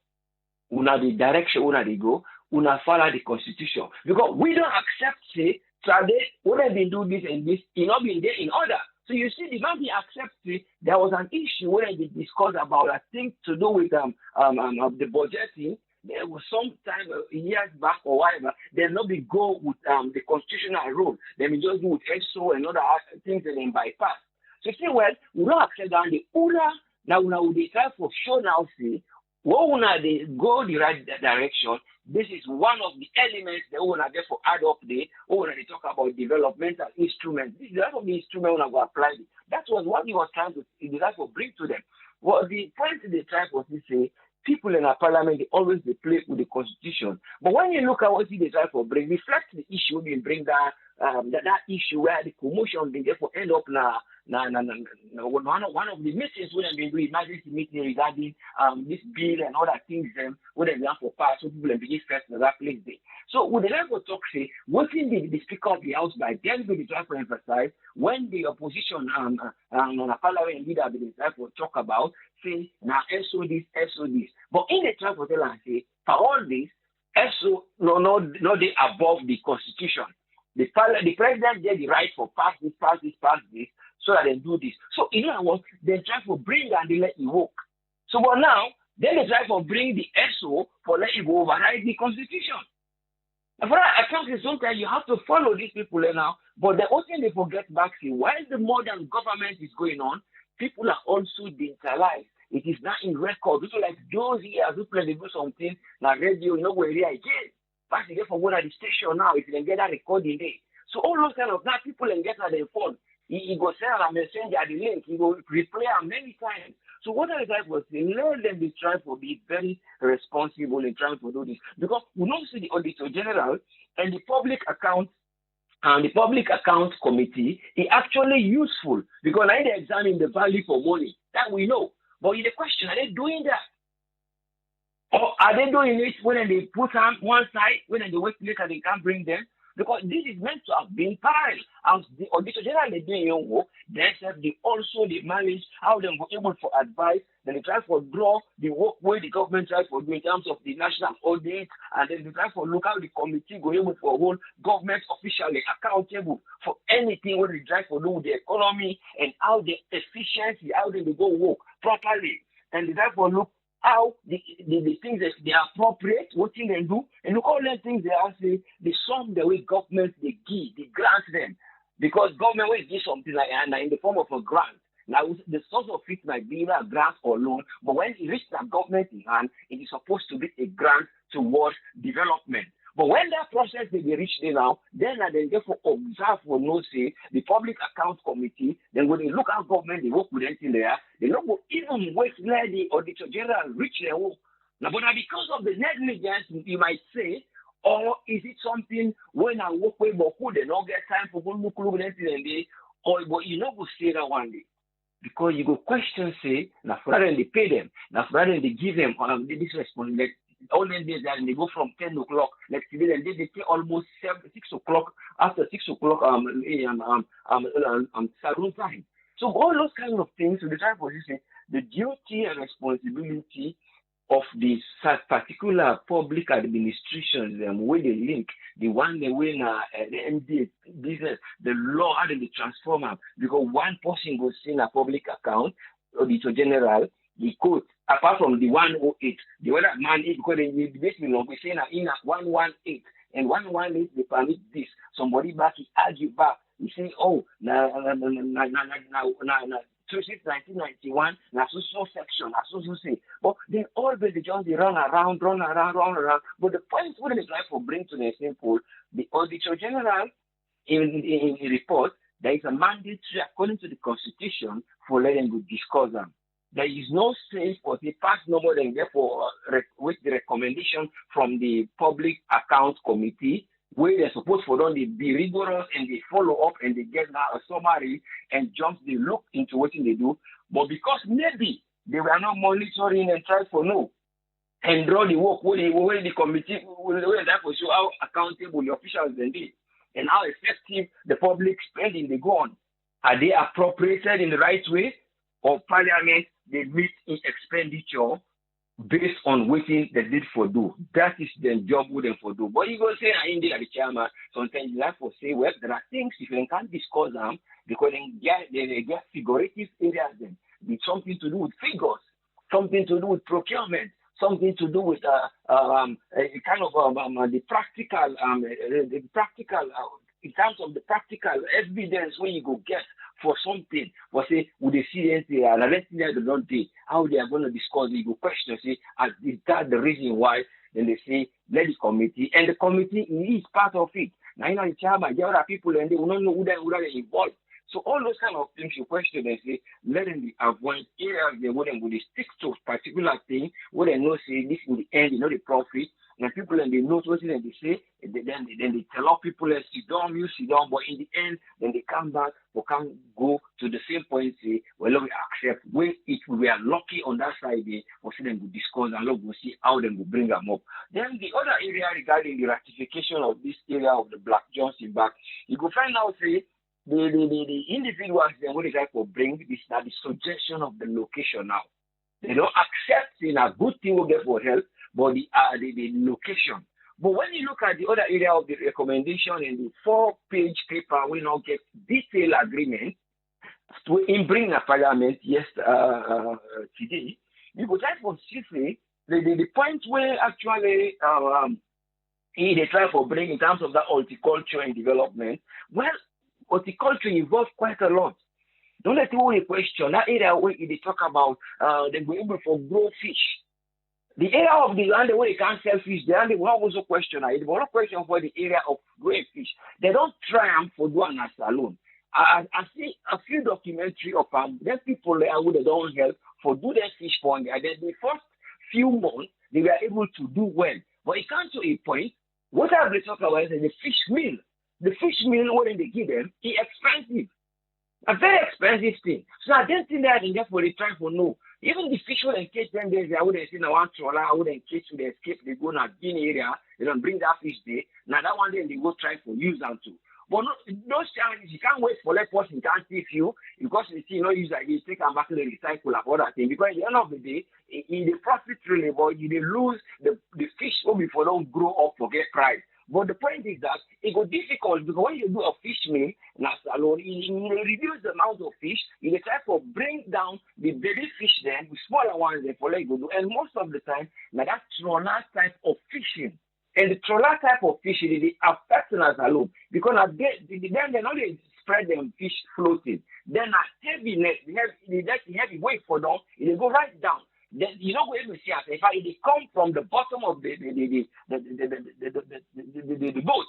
una the direction una they go, una follow the constitution. Because we don't accept say today when they been do this and this, it not been there in order. So you see, the man he accepted there was an issue where they discussed about a thing to do with the budgeting. There was some time years back or whatever, they not be go with the constitutional rule. They may just do with ESO and other things and then bypass. So you see, well, we don't accept that the UNA now we try for sure now see what UNA they go the right direction. This is one of the elements that UNA therefore add up there. When they talk about developmental instruments, this is one of the instruments UNA go apply. That was what he was trying to bring to them. Well, the point they try was to say, people in our parliament, they always they play with the constitution. But when you look at what they try to bring, reflect the issue, they bring that issue where the commotion they therefore end up now. One of the meetings when they do emergency meeting regarding this bill and other things when they have for pass, so people begin first in that place there. So would the level talk say what in the Speaker of the House by then will try to emphasize when the opposition and a parliament leader will try to talk about say now ESO this. But in the try to tell and say for all this ESO no they above the constitution. The president get the right for pass this, so that they do this. So in other words, they try to bring and they let it work. So but now, then they try to bring the ESO for let it go override the constitution. And for that, I can't say sometimes you have to follow these people now, but the only thing they forget back is while the modern government is going on, people are also digitalized. It is not in record. People like those years who play they do something, like radio, where they are again. Back again for one at the station now, if you can get that recording there. So all those kind of that people can get at their phone. He go send a messenger the link, he go replay them many times. So what I like was say, let them be trying to be very responsible in trying to do this. Because we don't see the Auditor General and the Public Account Committee is actually useful because now they examine the value for money. That we know. But in the question, are they doing that? Or are they doing it when they put on one side, when they wait later they can't bring them? Because this is meant to have been parallel. As the Auditor General they doing your work, they also manage how they were able to advise, then they try to draw the work where the government tries to do in terms of the national audit, and then they try to look how the committee go able to hold government officially accountable for anything where they try to do with the economy and how the efficiency, how they go work properly. And they try to look how the things that they appropriate, what thing they do, and look all the things they are saying, they sum the way government they give, they grant them. Because government will give something like in the form of a grant. Now the source of it might be either a grant or loan, but when it reaches the government in hand, it is supposed to be a grant towards development. But when that process they reach there now, then they therefore observe for no say the Public Account Committee. Then when they look at government, they work with anything there. They don't go even wait let the Auditor General reach their work. Now, but because of the negligence, you might say, or is it something when I work with Boku, they don't get time for go look anything and they, or but you know go say that one day. Because you go question say, now rather than they pay them, now rather than they give them this responsibility. All them days and they go from 10 o'clock. Like today, and they take almost 6 o'clock after 6 o'clock saloon time. So all those kind of things, so the type of position, the duty and responsibility of this particular public administration, where they link the one they win the MD business, the law, how they transform them. Because one person goes in a public account, Auditor General, the code, apart from the 108, the other man is because they basically we say in a 118 and 118 they permit this. Somebody back he argue back. You say, oh, now 1991, now so section, so say. But they always just run around. But the point when they try to bring to the simple, the Auditor General in the report, there is a mandate according to the Constitution for letting them discuss them. There is no space for the pass no more than therefore with the recommendation from the Public Account Committee, where they're supposed for them to be rigorous and they follow up and they get now a summary and just they look into what they do. But because maybe they were not monitoring and try for no and draw the work where the committee will therefore show how accountable the officials then be and how effective the public spending they go on. Are they appropriated in the right way? Or Parliament, they meet in expenditure based on what they did for do. That is the job we them for do. But you go say, I India, the chairman, sometimes you have to say, well, there are things, if you can't discuss them, because they get figurative areas then. It's something to do with figures, something to do with procurement, something to do with the practical, in terms of the practical evidence where you go get for something, for say, would they see anything, and the rest they don't do, how they are going to discuss it, you go question, say, is that the reason why? Then they say, let the committee, and the committee is part of it. Now, you know, the chairman, there are people, and they will not know who they are involved. So all those kind of things you question and say, let them be avoid areas they wouldn't stick to particular thing where they know say this in the end, you know the profit, and people and they know what and they say, then they tell all people sit down, but in the end, then they come back or can go to the same point say, well, let me accept when it we are lucky on that side there, or see them to discuss and we'll see how them will bring them up. Then the other area regarding the ratification of this area of the Black Johnson back, you go find out say the individuals then what they try to bring this now the suggestion of the location now. They don't accept in a good thing will get for help, but the location. But when you look at the other area of the recommendation in the 4-page paper, we now get detailed agreement to bring a Parliament today. You go try for see the point where actually they try for bring in terms of that horticulture and development. Well, horticulture involves quite a lot. Don't let me question that area where they talk about they go able for grow fish. The area of the land where they can't sell fish, the land will also question it. They will not question for the area of growing fish. They don't try them for doing as alone. I see a few documentary of then people there who they don't help for do their fish pond. And then the first few months they were able to do well. But it comes to a point, what I will talk about is the fish meal. The fish meal, what they give them, is expensive. A very expensive thing. So I don't think that enough for the try for no. Even the fish would catch them days, I wouldn't see no one trawler, I wouldn't catch to the escape, they go to Guinea area, they don't bring that fish there. Now that one day they go try for use them too. But no, those challenges, you can't wait for that person can't see you because you see no use like you take them back to the recycle and other thing. Because at the end of the day, in the profit really, but you lose the fish will before don't grow up for get price. But the point is that it got difficult because when you do a fish meal, alone, you reduce the amount of fish, you try to bring down the baby fish then, the smaller ones then for like go do. And most of the time, now that trawler type of fishing. And the trawler type of fishing, they affect us alone. Because then they not spread them fish floating. Then a heaviness, the heavy weight for them, they go right down. Then you don't go able to see us. In fact, they come from the bottom of the boat.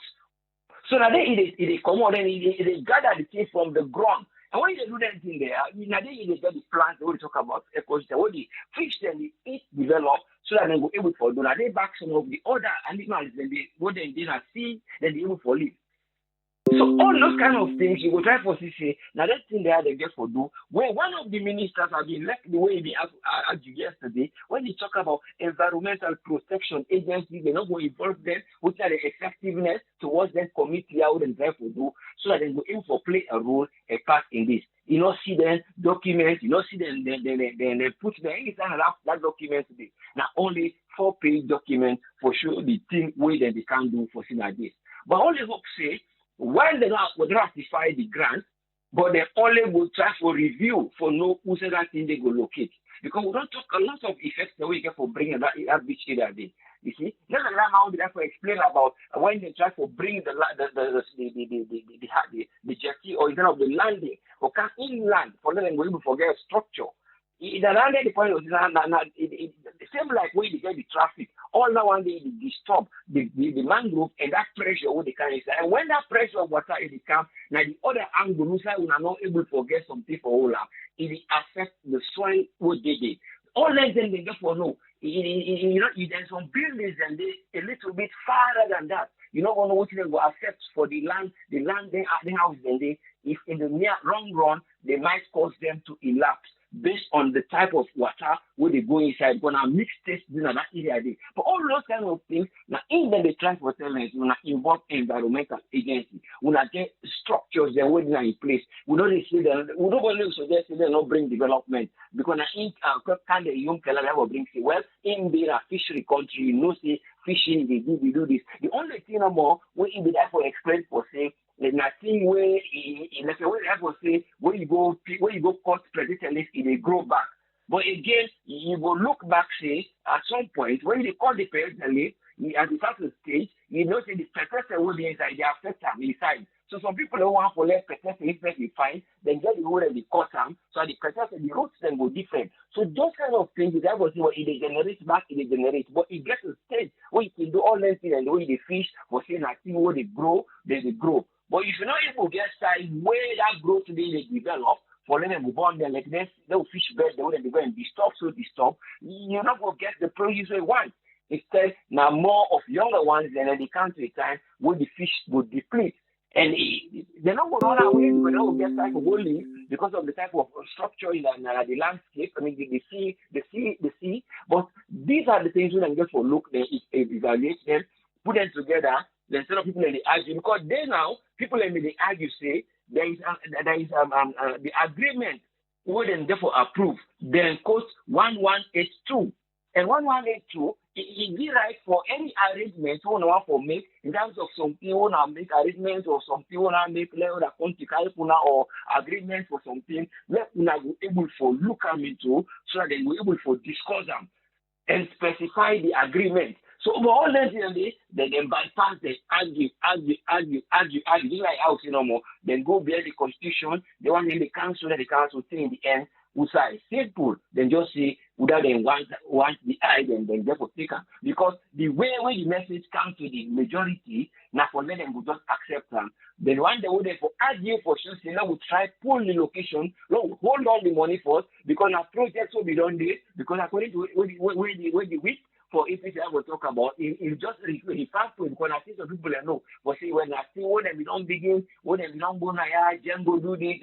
So now they come out and they gather the thing from the ground. And when they do that thing there, now they get the plants we talk about ecosystem, where the fish then they eat develop so that they go able to do. Now they back some of the other animals then they go then they see then they able to live. So all those kind of things you will try for CC. Now that thing there they get for do. When one of the ministers have been like the way they argued yesterday, when they talk about environmental protection agencies, they're not going to involve them, which are the effectiveness towards them committee out and try for do, so that they go in for play a role, a part in this. You know, see them documents, you know, see them then they put them inside that document today. Now only 4-page document for sure the thing way that they can do for seeing like this. But all the folks say, while they would ratify the grant, but they only will try for review for no who said that thing they go locate. Because we don't talk a lot of effects that we get for bringing that beach area there. You see, then I would have to explain about when they try to bring the jetty or instead of the landing or come inland for them to able to forget structure. The landing the point was it seems like when they get the traffic, all that one day they disturb the mangrove and that pressure what they carry. And when that pressure of water in the camp, now the other angle inside we are not able to forget something for all that. It affects the soil what they did. All that then they get for no. You know, there's some buildings and they a little bit farther than that. You don't know what they will affect for the land they house then they if in the near long run they might cause them to elapse. based on the type of water where they go inside, gonna mix taste in that area there. But all those kind of things, now in the try for talent, we involve environmental agency, we get structures that were in place. We don't say that we don't want to suggest they not bring development because in kind of young people will bring say, well, in the fishery country, you know, say fishing, they do this. The only thing no more we in the therefore explain for say nothing where in like way therefore say where you go cut predator list, it grow back. But again, you will look back, say, at some point, when you call the predator list, at the certain stage, you know say the predator will be inside, they affect them inside. So some people don't want to let predator inside be fine, then get the wood and they cut them, so the predator, the roots then go different. So those kind of things, that was what it generates back, it generates, but it gets a stage where you can do all that things and the way they fish, for saying that thing where they grow, they grow. But if you're not able to get started where that growth today they develop, for them to move on there, like this, they'll fish bed, they wouldn't go and disturb, you're not going to get the produce they want. Instead, now more of younger ones than they come to a time where the fish would deplete. And they're not going to run away because they will get type of whole because of the type of structure in the landscape. I mean, the sea. But these are the things we can just for look, they evaluate them, put them together, then instead of people in the argue, because they now, people in the argue say, there is the agreement would then therefore approve. Then quote 1182. And 1182 it be right for any arrangement we want to make in terms of something we want to make arrangements or something we want to make or agreement for something, let we be able to look them into so that they will be able to discuss them and specify the agreement. So over all that they bypass, they argue, just like house, no more. Then go behind the constitution, they want in the council, and the council say in the end, who say simple, then just say whether they want the eye, then therefore take them. Because the way the message comes to the majority, now for them will just accept them. Then one day they for argue for sure, say now we try pull the location, no, hold all the money first, because our projects will be done there, because according to where the week for if it's I will talk about, it just refers to because I think some people know. But see, when I see when we don't begin, when we don't go now, then go do this.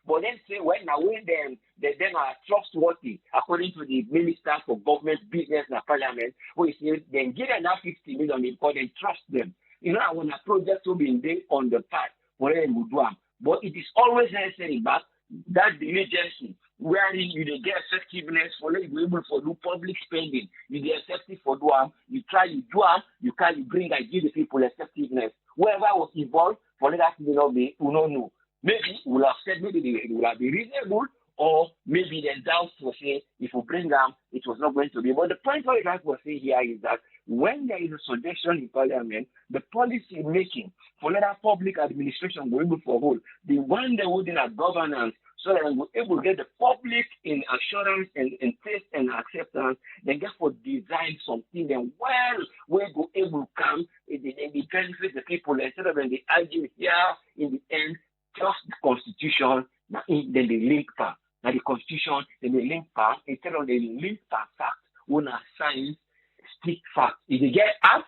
But then say when then are trustworthy according to the Minister for Government Business and Parliament, we say then give them that 50 million because they trust them. You know, I want a project to be there on the path for them to do them. But it is always necessary back that diligence wherein you get effectiveness for you be able to do public spending, you get effective for do them, you try you do them, you can bring and give the people effectiveness. Whoever was involved for that will not be will not know. Maybe we'll have said maybe they will have been reasonable, or maybe the doubt for say if we bring them it was not going to be. But the point what I was saying here is that when there is a suggestion in Parliament, the policy making for that public administration will be able to hold the one that would in a governance so that we're able to get the public in assurance and taste and acceptance, then therefore design something then we're able to come in the benefit the people instead of when they argue here in the end, just the constitution, then the link part. Now the constitution, then the link part, instead of the link part fact, when a science stick fact. If they get art,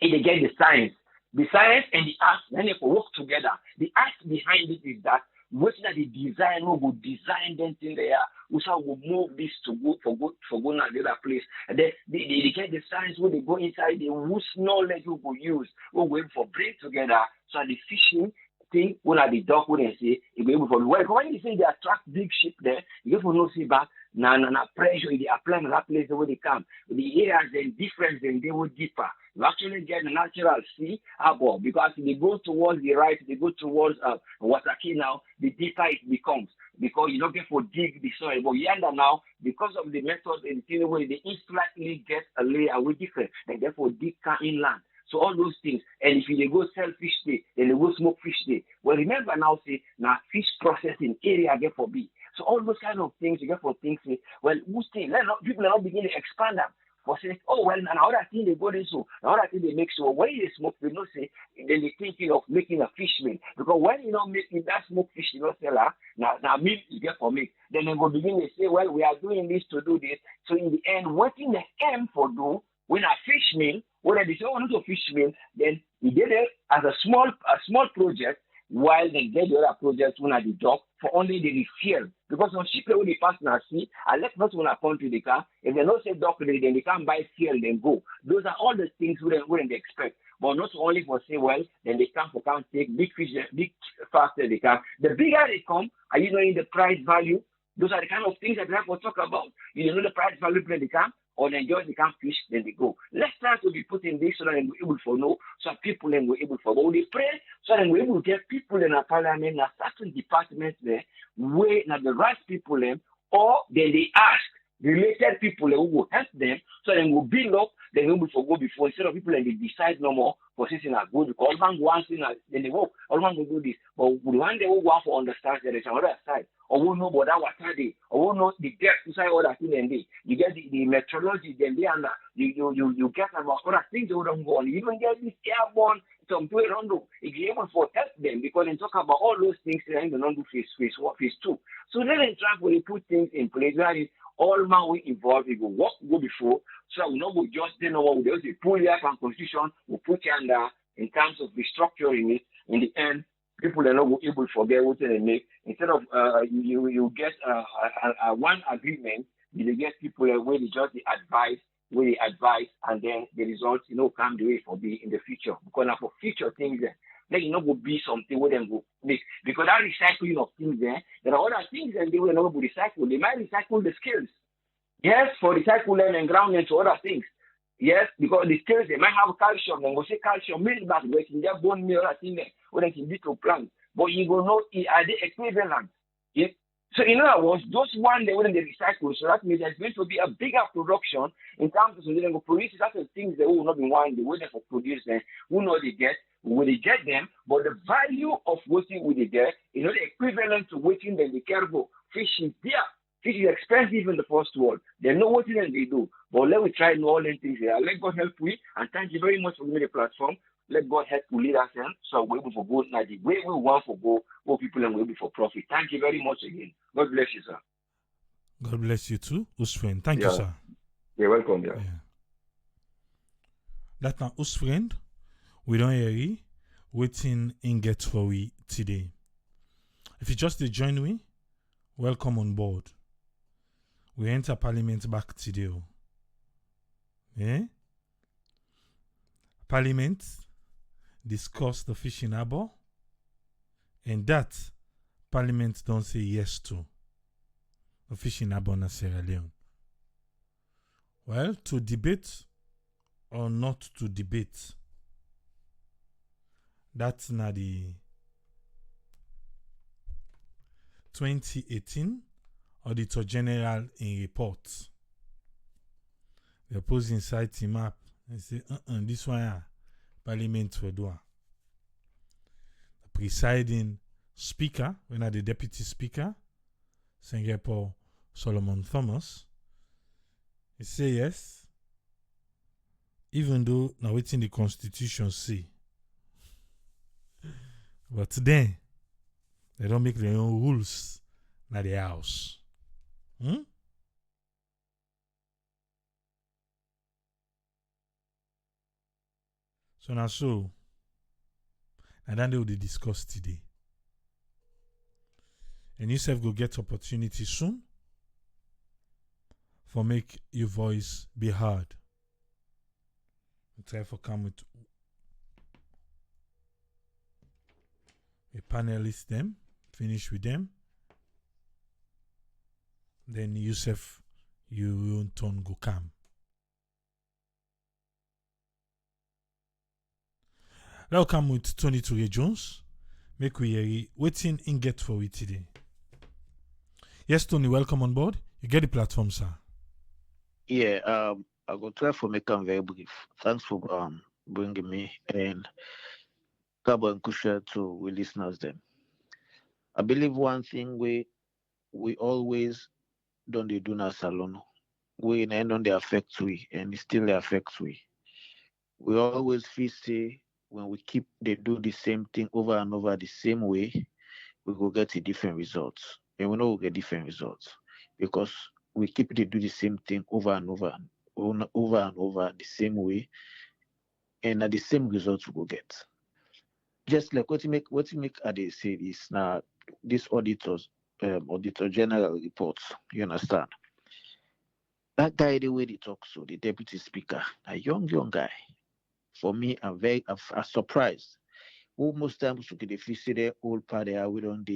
if they get the science and the art, then they work together. The art behind it is that what's that the design will design them in there, we shall move this to go for going to the other place. And then they get the science when they go inside, the whose knowledge we will use, we'll wait for bring together. So the fishing thing when at the dock when they say it be able to work. When you say they attract big ship there, you have to know see back na pressure they apply in that place where they come. The areas then different then they will deeper. You actually get the natural sea harbor because if they go towards the right, they go towards Wasaki now, the deeper it becomes. Because you don't get for dig the soil. But yonder now, because of the method and the way they instantly get a layer way different, and therefore dig inland. So all those things. And if they go sell fish day, then they go smoke fish day. Well, remember now, say, now fish processing area get for B. So all those kind of things, you get for things, say, well, who say, people are not beginning to expand them. For say, oh, well, and another thing they go this so, another thing they make so, when they smoke, they don't say, then they're thinking of making a fish meal. Because when you know making that smoke fish, you know, seller, now meat you get for meat. Then they go begin to say, well, we are doing this to do this. So in the end, what in the end for do, when a fish meal, when they say, oh, not a fish meal, then we did it as a small project, while they get the other projects when at the dock for only the refuel. Because some ship when they pass na sea, and let not when I come to the car, if they don't say dock ready, then they can't buy fuel, then go. Those are all the things we they expect. But not only for say, well, then they come for can't take big fish, big faster they can. The bigger they come, are you knowing the price value? Those are the kind of things that we have to talk about. You know the price value when they come, or they enjoy the camp fish, then they go. Let's try to be putting this so that we're able to know, so that people then we're able to know. We pray so that we're able to get people in our parliament, in a certain departments there, where not the right people them, or then they ask related people who will help them, so then we'll build up, then we'll go before, instead of people and they decide no more, position are good, because all man wants thing, then they go, all man will do this. But one day we want to understand there is another side, or we know about that water day, or we know the depth inside all that thing and day. You get the meteorology, then they and you get about other things that don't go on. You don't get this airborne some way around if you're able to help them, because they talk about all those things in the non-do phase 2. So then they try to put things in place where all man we involve, we go work go before, so that we not go just then what we do is pull it up and constitution, we put it under in terms of restructuring it. In the end, people are not able to forget what they make. Instead of you get one agreement, you get people where they just the advice, and then the results come the way for be in the future. Because now for future things then you know will be something where them go make, because that recycling of things there are other things and they will not go recycle. They might recycle the skills. Yes, for recycling and grounding to other things. Yes, because the skills they might have calcium, and we say calcium milk back, but in their bone meal thing there, or they can be to plant. But you will know are they equivalent? Yes. So in other words, those one they wouldn't recycle, so that means there's going to be a bigger production in terms of so they will produce certain things they will not be wanting, the way they for produce them, who know they get. Will they get them? But the value of what will they get is not equivalent to waiting than the cargo. Fish is there. Fish is expensive in the first world. They know what they do. But let me try and know all these things here. Let God help we, and thank you very much for giving me the platform. Let God help to lead us in, so we're able to go now the way we want to go, where people are able for profit. Thank you very much again. God bless you, sir. God bless you too, Usfriend. Thank you, sir. You're welcome, yeah. That's now Usfriend. We don't hear you. Waiting in get for we today. If you just join me, welcome on board. We enter Parliament back today. Parliament discuss the fishing harbor, and that Parliament don't say yes to the fishing harbor in Sierra Leone. Well, to debate or not to debate, that's not the 2018 Auditor General in report. The opposing side team up and say, this one, Parliament for do. The presiding speaker, when the deputy speaker, Singapore Solomon Thomas, he say yes, even though now waiting the constitution say. But then, they don't make their own rules in the house. So now and then they will discuss today. And you self go get opportunity soon for make your voice be heard. Try for come with a panelist them, finish with them. Then Yusuf, you own turn go come. Now come with Tony Toure Jones. Make we hear waiting in get for we today. Yes, Tony, welcome on board. You get the platform, sir. Yeah, I go try for make them very brief. Thanks for bringing me and Cabo and Kusha to we listeners then. I believe one thing we always don't do na salon. We don't they affect we and it still affects we. We always feel say when we keep they do the same thing over and over the same way, we will get a different results. And we know we'll get different results because we keep they do the same thing over and over the same way, and at the same results we will get. Just like what you make they say is now this auditor general reports, you understand? That guy, the way they talk, so the deputy speaker, a young guy. For me, I'm surprised. Most times we could see the old party we don't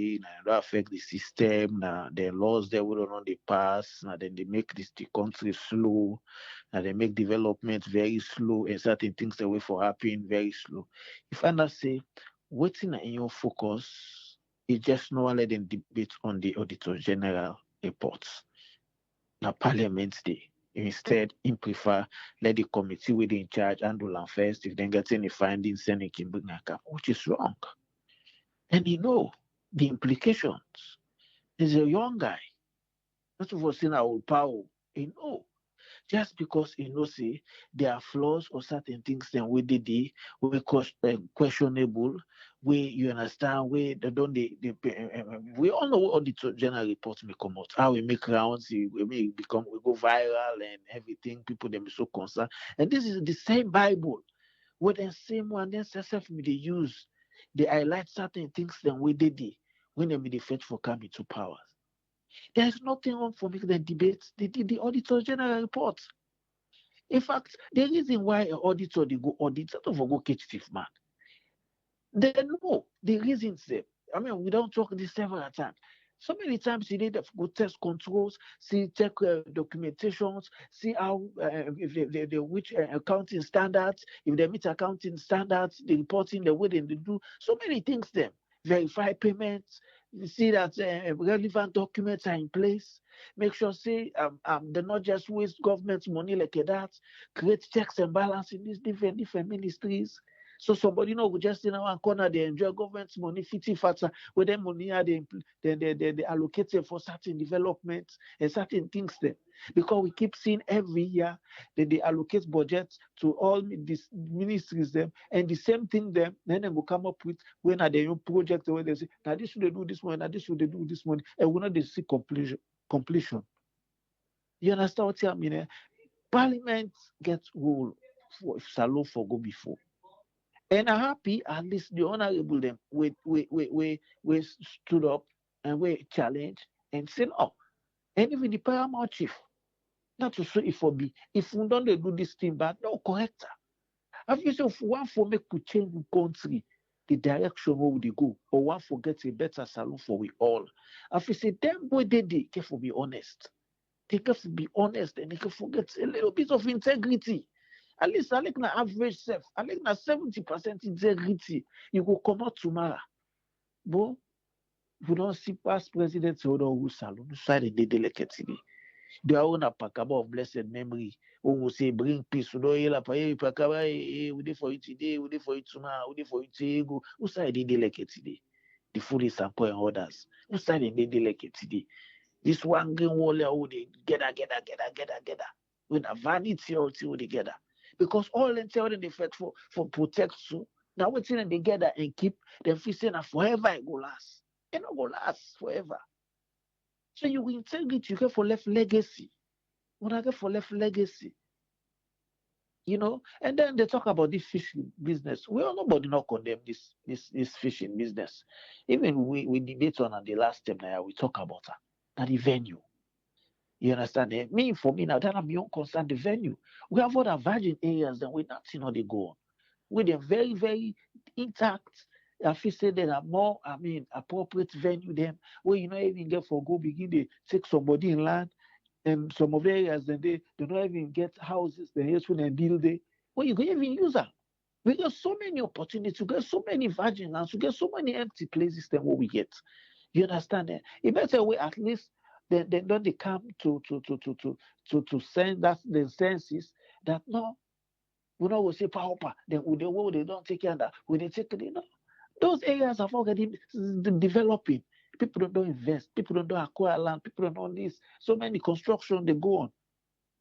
affect the system, now the laws that we don't they pass, now then they make the country slow, and they make development very slow, and certain things that way for happen very slow. If I not say waiting in your focus is just no let them debate on the Auditor General reports. Now Parliament Day. Instead, he prefer let the committee with in charge handle them first. If they get any findings, then he can bring a which is wrong. And you know the implications. He's a young guy. Not of us in our power. You know, just because you know, say there are flaws or certain things then we did we questionable, we you understand, we they don't we all know what Auditor General reports may come out, how we make rounds, we go viral and everything, people them be so concerned. And this is the same Bible, where the same one then self me they use, they highlight certain things then we did when they be the fight for coming to power. There's nothing wrong for making the debates, the Auditor General report. In fact, the reason why an auditor they go audit, not for go catch thief man. They know the reasons there. I mean, we don't talk this several times. So many times you need to go test controls, see check documentations, see how if they which accounting standards, if they meet accounting standards, the reporting, the way they do. So many things there. Verify payments, see that relevant documents are in place. Make sure say they not just waste government money like that. Create checks and balance in these different ministries. So somebody know just in one corner they enjoy government money, 50 fatter, where them money are they allocated for certain developments and certain things there. Because we keep seeing every year that they allocate budgets to all these ministries them, and the same thing them, then they will come up with when are their own project where they say, now this should they do this one, now this should they do this one, and we not they see completion. You understand what I mean? Parliament gets rule for Salo for go before. And I'm happy at least the honorable them we stood up and we challenged and said no. And even the paramount chief, not to say if we don't do this thing bad, no correct. Have you said one for make to change the country, the direction where we go, or one for get a better salon for we all. Have you said them boy they can for be honest. They can be honest and they can forget a little bit of integrity. At least I like na average self. I like na 70% integrity. You go come out tomorrow. But we don't see past presidents who don't salon. Side they delicate. They are on a pakaba of blessed memory. Who will say bring peace. We don't hear la paye pakaba. We dey for you today. We dey for you tomorrow. We dey for you today. Who side they delicate today? The food is sample and others. Who side they delicate today? This one green wall who they gather. With a vanity all together. Because all them tell them they fight for protect you. Now what's in they gather and keep them feasting forever it go last. It not go last forever. So you will integrity, you get for left legacy. When I get for left legacy, you know, and then they talk about this fishing business. Well, nobody not condemn this fishing business. Even we debate on the last time now we talk about that. Now the venue. You understand? For me now, that I'm your concern, the venue. We have other virgin areas that we not see how they go on. With them very, very intact. I feel say there are more, appropriate venue them where you not even get for go begin they take somebody in land, and some of the areas then they don't even get houses, they just when they build it. Where you can even use them. We got so many opportunities, we get so many virgin lands, we get so many empty places than what we get. You understand that? It better way at least then don't they come to send that the senses that no, we know we say power, then they don't take care of that. When they take it, those areas have already developing. People don't invest, people don't acquire land, people don't this. So many construction they go on.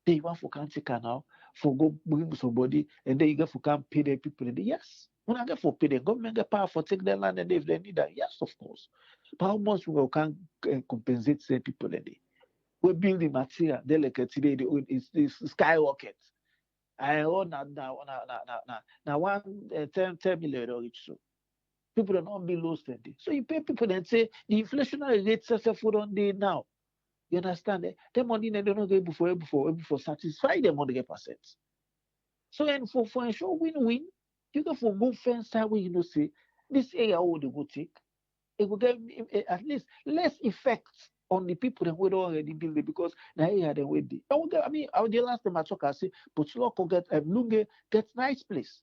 They want for country canal for go bring somebody, and then you get for come pay the people. Yes. When I get for pay the government get power for take their land and if they need that, yes, of course. But how much we can compensate the people in there? We build the material, they like today it's skyrocket. I own now 10 million or so. People are not below steady. So you pay people and say the inflationary rate food on day now. You understand? The money they don't get before satisfy them 100%. So and for a sure win-win, you go for move fence that way, say this area will go take. It will get at least less effects on the people that would already build it because now area they wait. I mean, I would last time I talk, I say, but local get Lunge get nice place.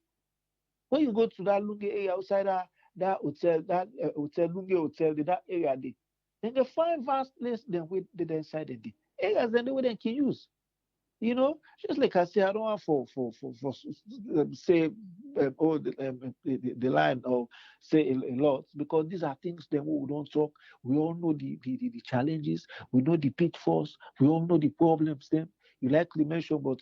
When you go to that Lunge area outside that hotel, hotel Lunge hotel, that area there, then they find vast place then with the inside the areas then they can use. Just like I say, I don't want for say the line or say a lot because these are things that we don't talk. We all know the challenges, we know the pitfalls, we all know the problems. Then you likely mention, but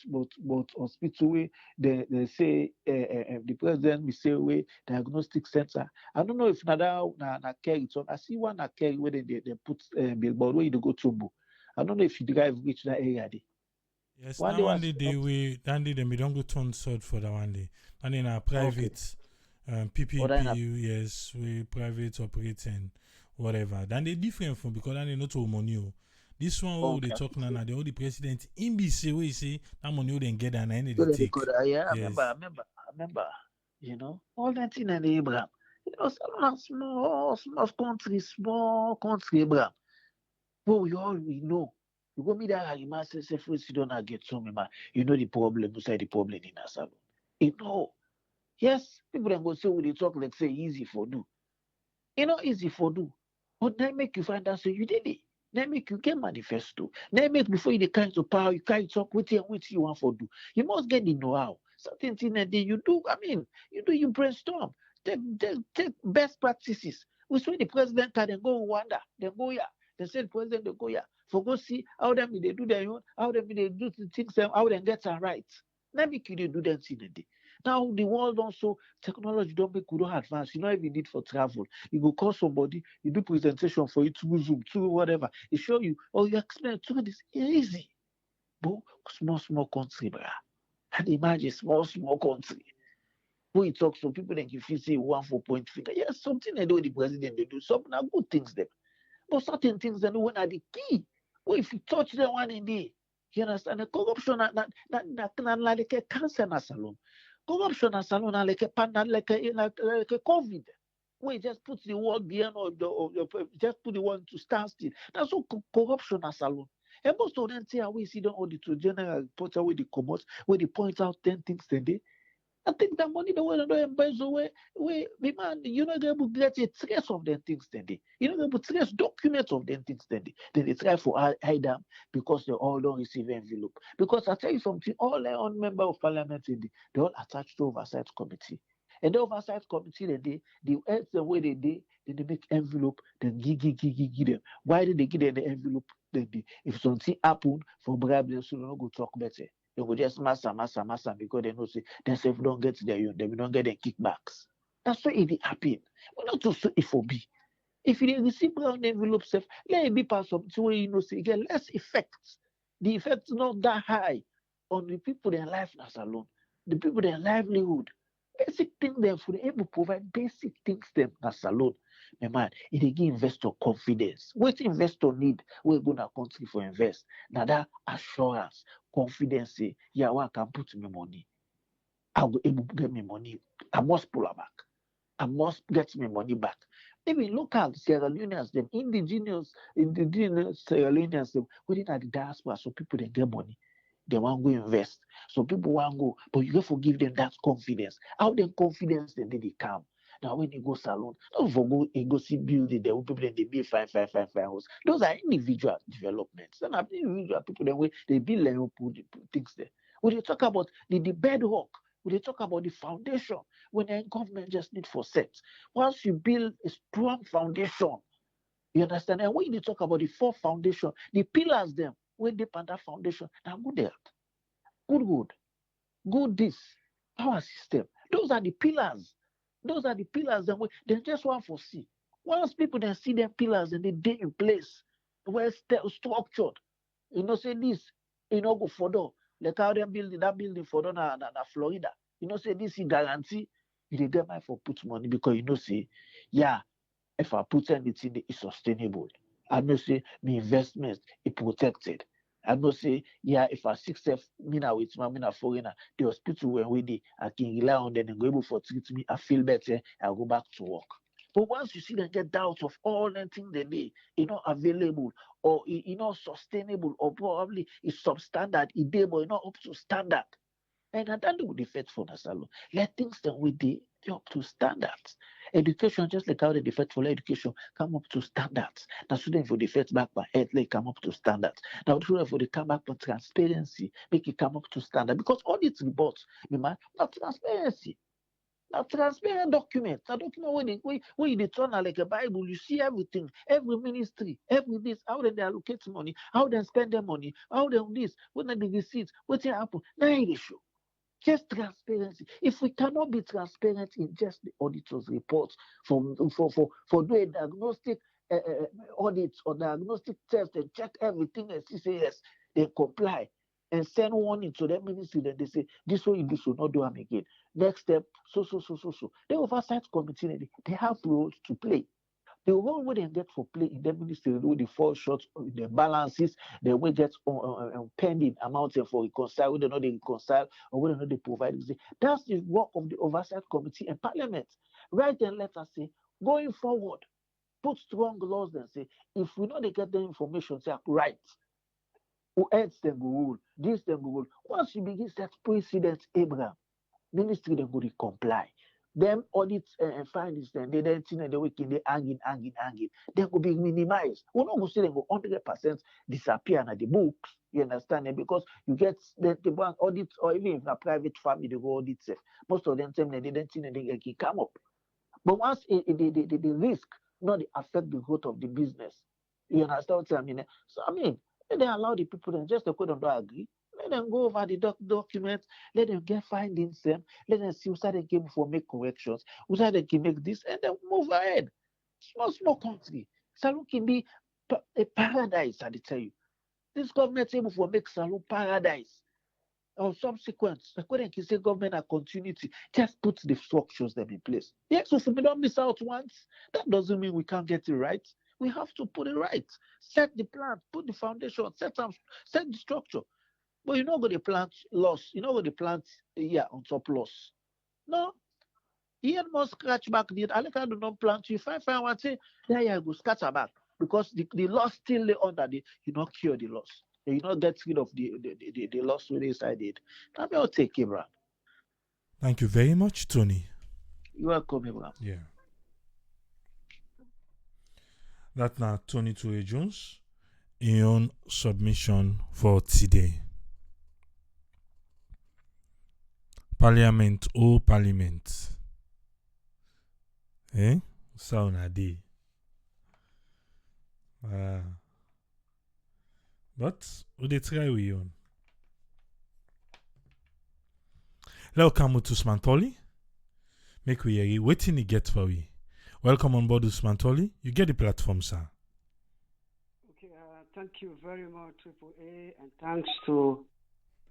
hospital way they say the president will say way diagnostic center. I don't know if na carry it on. I see one na carry where they put billboard where you go to. I don't know if you guys reach that area there. Yes, now one day we don't go turn sword for that one day. And in our private PPP, yes, we private operating whatever. Then they different from because then they not all money. This one they talk now, the only president in BC we say that money we then get and any they take. Yeah, yes. I remember. All that thing in Abraham. Small country, Abraham. But we know. You go me that you must say first you don't get some man. You know the problem, you say the problem in a salon. Yes, people then go say when they talk like say easy for do. Easy for do. But then make you find out so you did it. Then make you get manifesto. Then make before you the kind of power you can't talk with you want for do. You must get the know-how. Certain thing that you do, you brainstorm. Take best practices. We say the president can then go Rwanda, then go here. They said president they go here. For go see how them they do their own, how them they do things them, how they get it right. Let me you do that in the day. Now the world also technology don't make good advance. You know if you need for travel, you go call somebody, you do presentation for you to Zoom, to whatever. It show you or you explain to this easy. But small country, bruh. And imagine small country. When you talk some people then if you say 1.4 figure, yes, something they do the president they do, some now good things them. But certain things they know when are the key. Well, if you touch the one in there, you understand the corruption like a cancer na salon. Corruption na salon like a COVID. We just put the world behind or just put the world to stand still. That's all corruption na salon. And most of them say we see the Auditor General report where they come out, where they point out 10 things a day. I think that money the way they embrace away, man, you're not able to get a trace of them things then. You're not able to trace documents of them things then. Then they try for hide them because they all don't receive envelope. Because I tell you something, all their own member of parliament they all attached to oversight committee. And the oversight committee they help the way they make envelope, then give them. Why did they give them the envelope? Then if something happen for bribe, they should not go talk better. They go just massa because they know say themselves don't get their own, they don't get their kickbacks. That's why it happen. We're not to say it for be. If you receive brown envelope self, let it be part of so you know say get less effects. The effect is not that high on the people their life as alone, the people their livelihood. Basic things them for the able to provide basic things them as alone. My man, it give investor confidence. What investor need? We're gonna country for invest. Now that assurance, confidence, say, yeah, I can put my money. I'll be able to get my money. I must pull her back. I must get my money back. Maybe local Sierra Leoneans, them indigenous Sierra Leoneans, them within the diaspora, so people they get money. They want to go invest. So people want to go, but you have to give them that confidence. How them confidence then they come. Now when you go salon, don't forget you go see building, there will people then they build five house. Those are individual developments. And individual people they build and put things there. When you talk about the bedrock, when you talk about the foundation, when the government just need for set. Once you build a strong foundation, you understand? And when you talk about the four foundation, the pillars them, when they put that foundation, now good health, good this, power system. Those are the pillars. Those are the pillars that they just want to see. Once people then see their pillars and they in place, well structured, say this, go for door. Like how they building that building for na Florida. Say this is guarantee. You get my for put money because you know say, yeah, if I put anything, it's sustainable. I know say my investment is protected. I know say, yeah, if I success me now with my mina foreigner, the hospital when we dey, I can rely on them and go able for treat me. I feel better. I go back to work. But once you see them get doubts of all the things they need, available or sustainable or probably it's substandard, it but not up to standard. And at that would defect for the salon. Let things that we did up to standards. Education, just like how the defect for education come up to standards. Now students for defect back by head, they come up to standards. Now students for the come back for transparency, make it come up to standard. Because all these reports, not transparency. Now transparent document. Now document where you turn like a Bible, you see everything, every ministry, every this, how they allocate money, how they spend their money, how they this, when they receipts, what happen. Now they show. Just transparency. If we cannot be transparent in just the auditor's reports for doing diagnostic audits or diagnostic tests and check everything and see yes, they comply and send warning to the ministry that they say this way you should not do them again. Next step, so. The oversight committee, they have roles to play. The role where they get for play in the ministry, do the fall short, the balances, the way get pending amount for reconcile, whether or not they reconcile or whether or not they provide. That's the work of the oversight committee and parliament. Write and let us say, going forward, put strong laws and say, if we know they get the information, say, right, who else then go rule, this then go rule. Once you begin set precedent, Abraham, ministry then go to comply. Them audits and findings, then they then think the weekend they hanging. They could be minimized. We're not going to say they go 100% disappear in the books. You understand it? Because you get the bank audit, or even if a private family they go audit safe. Most of them say they didn't think they can come up. But once the risk not affect the growth of the business, you understand what I mean? So I mean, they allow the people then just to don't agree. Let them go over the documents. Let them get findings. Let them see who they came for make corrections. Who they can make this and then move ahead. Small country. Salon can be a paradise. I tell you, this government able for make Salon paradise. Or subsequent, according to say government and continuity, just put the structures them in place. Yes, so if we don't miss out once, that doesn't mean we can't get it right. We have to put it right. Set the plan, put the foundation, set the structure. But you're not going to plant loss. You're not going to plant on top loss. No. He must scratch back the Aleka do not plant you. Find one say, yeah, go scatter back. Because the loss still lay under you not cure the loss. You not get rid of the loss where they decided. That will take Abraham. Thank you very much, Tony. You're welcome, Abraham. Yeah. That now Tony Toure Jones in your submission for today. Parliament. Eh? Sound a day. But we dey try we on. Welcome to Smantoli. Make we hear waiting he get for we. Welcome on board Smantoli. You get the platform, sir. Okay, thank you very much, Triple A, and thanks to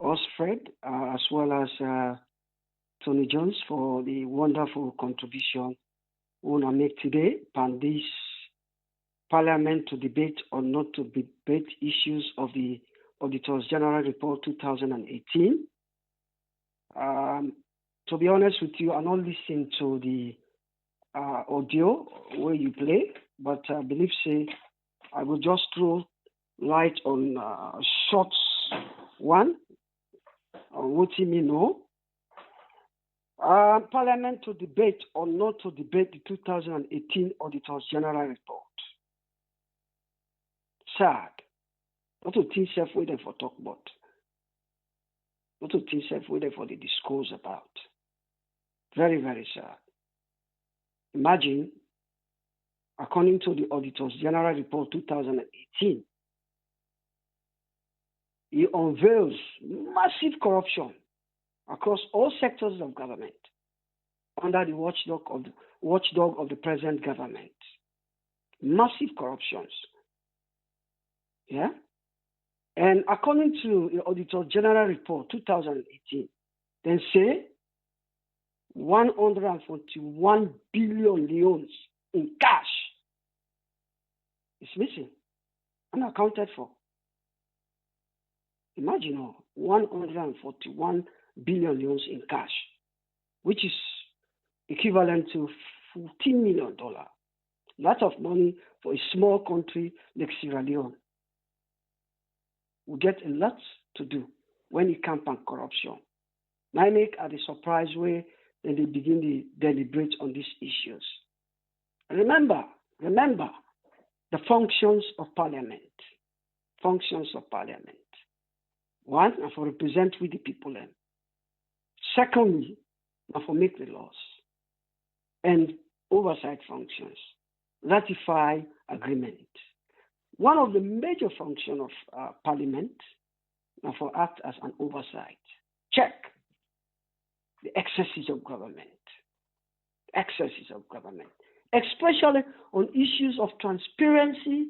us, Fred, as well as Tony Jones for the wonderful contribution we want to make today on this Parliament to debate or not to debate issues of the Auditor's General Report 2018. To be honest with you, I not listened to the audio where you play, but I believe I will just throw light on short one on what you mean know. Parliament to debate or not to debate the 2018 Auditor's General Report. Sad. Not to think self waiting for talk about. Not to think self waiting for the discourse about. Very, very sad. Imagine, according to the Auditor's General Report 2018, he unveils massive corruption across all sectors of government under the watchdog of the present government. Massive corruptions. Yeah? And according to the Auditor General Report 2018, then say 141 billion leones in cash is missing, unaccounted for. Imagine 141 billion leones in cash, which is equivalent to $14 million. Lot of money for a small country like Sierra Leone. We get a lot to do when it comes to corruption. I make at the surprise way that they begin to deliberate on these issues. Remember the functions of Parliament. Functions of Parliament. One, for represent with the people. Secondly, for make the laws. And oversight functions. Ratify agreement. One of the major functions of Parliament for act as an oversight. Check the excesses of government. Excesses of government. Especially on issues of transparency,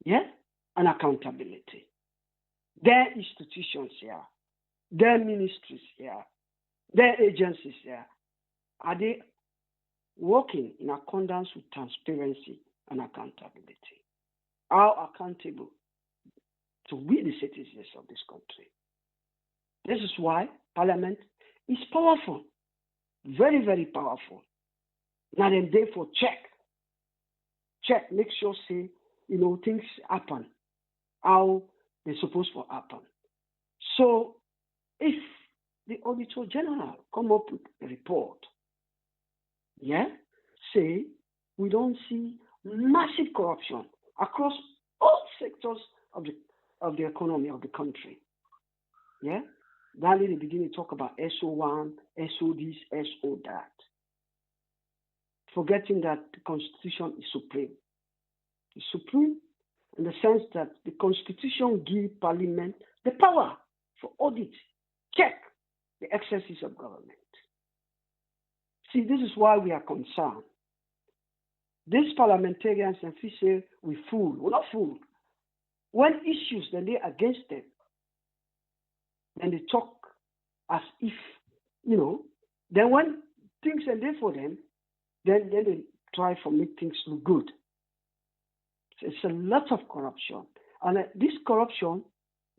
and accountability. Their institutions here, their ministries here, their agencies here, are they working in accordance with transparency and accountability? How accountable to we the citizens of this country? This is why Parliament is powerful, very, very powerful. Now then, therefore, check, make sure, say, things happen how they're supposed to happen. So, if the Auditor General come up with a report, say we don't see massive corruption across all sectors of the economy of the country, then they begin to talk about SO1, SO this, SO that, forgetting that the Constitution is supreme. It's supreme in the sense that the Constitution gives Parliament the power for audit, check the excesses of government. See, this is why we are concerned. These parliamentarians and say we fool. We're not fool. When issues then they against them, and they talk as if, then when things are there for them, then they try to make things look good. So it's a lot of corruption. And this corruption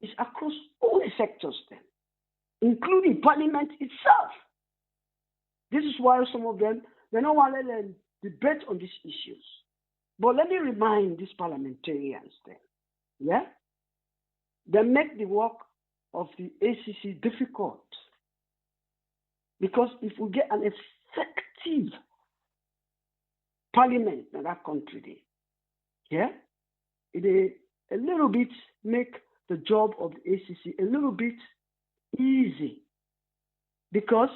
is across all the sectors then, including Parliament itself. This is why some of them, they don't want to let them debate on these issues. But let me remind these parliamentarians then, they make the work of the ACC difficult. Because if we get an effective parliament in that country, it a little bit make the job of the ACC a little bit easy. Because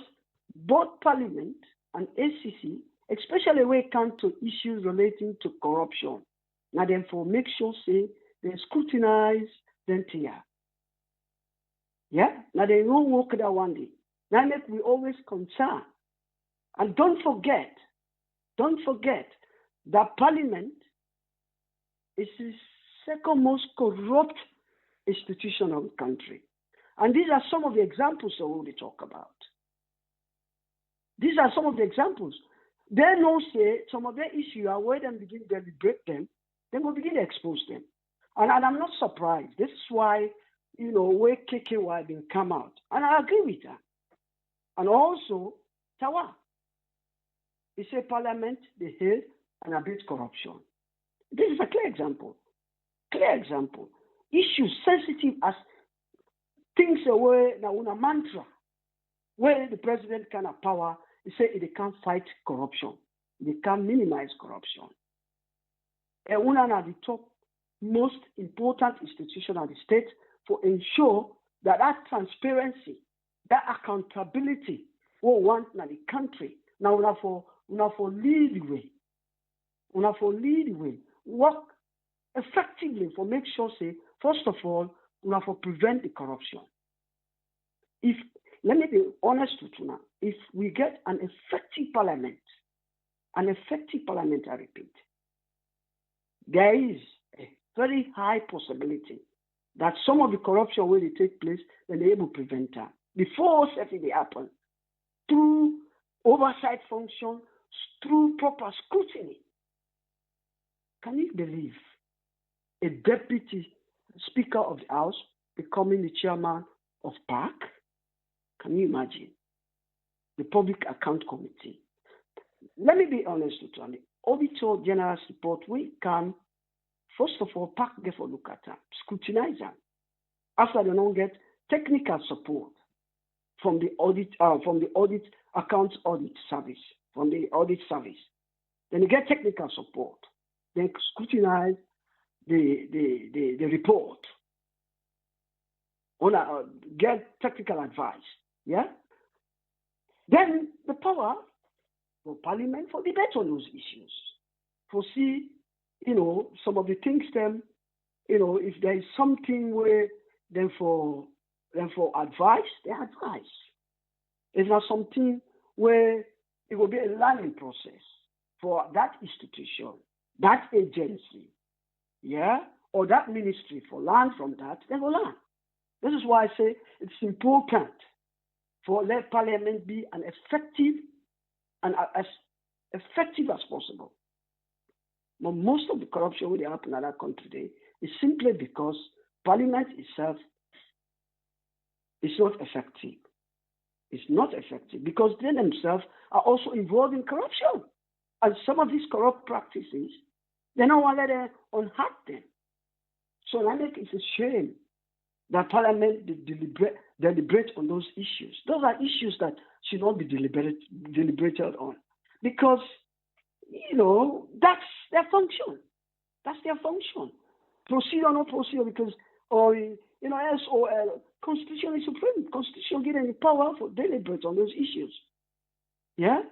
both Parliament and ACC, especially when it comes to issues relating to corruption, now then for make sure say they scrutinize them here. Now they won't work that one day. Now make we always concern. And don't forget that Parliament is the second most corrupt institution of the country. And these are some of the examples that we talk about. These are some of the examples. They know say some of their issues are where they begin to deliberate them, then we'll begin to expose them. And I'm not surprised. This is why, where KKY been come out. And I agree with that. And also, Tawa. He said Parliament, they hate and abuse corruption. This is a clear example. Issues sensitive as things away now una mantra, where the president can have power, he say they can't fight corruption. They can't minimize corruption. And one of the top most important institution of the state for ensure that transparency, that accountability will want in the country. Now we have for lead the way. Work effectively for make sure say, first of all, we have to prevent the corruption. Let me be honest with you now. If we get an effective parliament, I repeat, there is a very high possibility that some of the corruption will take place and they're able to prevent that before something happen through oversight function through proper scrutiny. Can you believe a deputy speaker of the House becoming the chairman of PAC? Can you imagine? The Public Account Committee. Let me be honest with you. The Auditor General's report, we can, first of all, PAC get for look at them, scrutinize them. After they don't get technical support from the audit accounts audit service, from the audit service. Then you get technical support. Then scrutinize the report. Get technical advice. Yeah? Then the power for Parliament for debate on those issues. For see, some of the things them, if there is something where then for advice, they advise. It's not something where it will be a learning process for that institution, that agency, yeah, or that ministry for learn from that, they will learn. This is why I say it's important for let Parliament be an effective and as effective as possible. But most of the corruption that happen in that country today is simply because Parliament itself is not effective. It's not effective because they themselves are also involved in corruption. And some of these corrupt practices, they don't want to let them unhurt them. So I think it's a shame that Parliament deliberate on those issues. Those are issues that should not be deliberated on. Because, that's their function. That's their function. Proceed or not proceed because, SOL, Constitution is supreme. Constitution gives any power for deliberate on those issues. Yeah?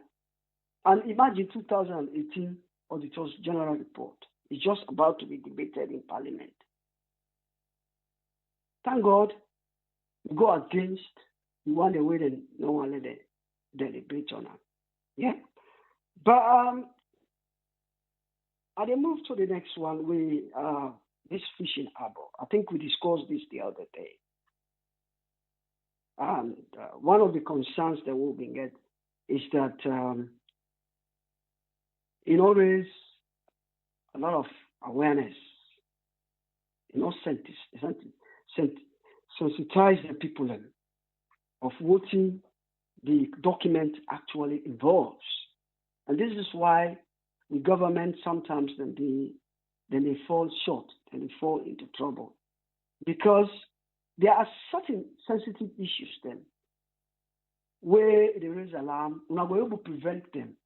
And imagine 2018 Auditor's General Report is just about to be debated in Parliament. Thank God, we go against the one the way that no one let the debate on it. Yeah? But I move to the next one, this fishing harbor. I think we discussed this the other day. And one of the concerns that we'll get is that raise a lot of awareness, sensitize the people of what the document actually involves. And this is why the government sometimes they fall short and they fall into trouble. Because there are certain sensitive issues then where there is alarm, we're not able to prevent them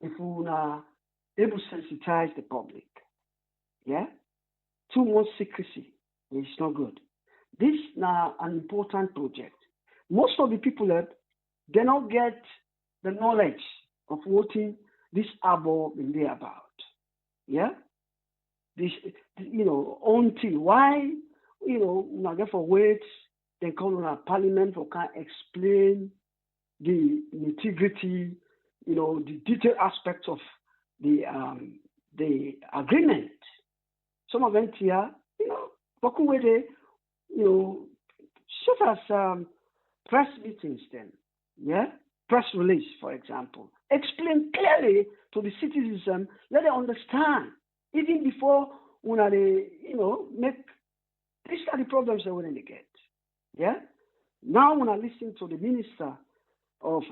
if we're not able to sensitize the public. Yeah? Too much secrecy is not good. This is now an important project. Most of the people they don't get the knowledge of what this harbor will be about. Yeah? This, until why, not get for wait, they come on a Parliament for can explain the nitty-gritty, the detailed aspects of the agreement. Some of them here, working with such as press meetings then, yeah? Press release, for example. Explain clearly to the citizens, let them understand, even before when they, make, these are the problems they want to get. Yeah? Now when I listen to the Minister of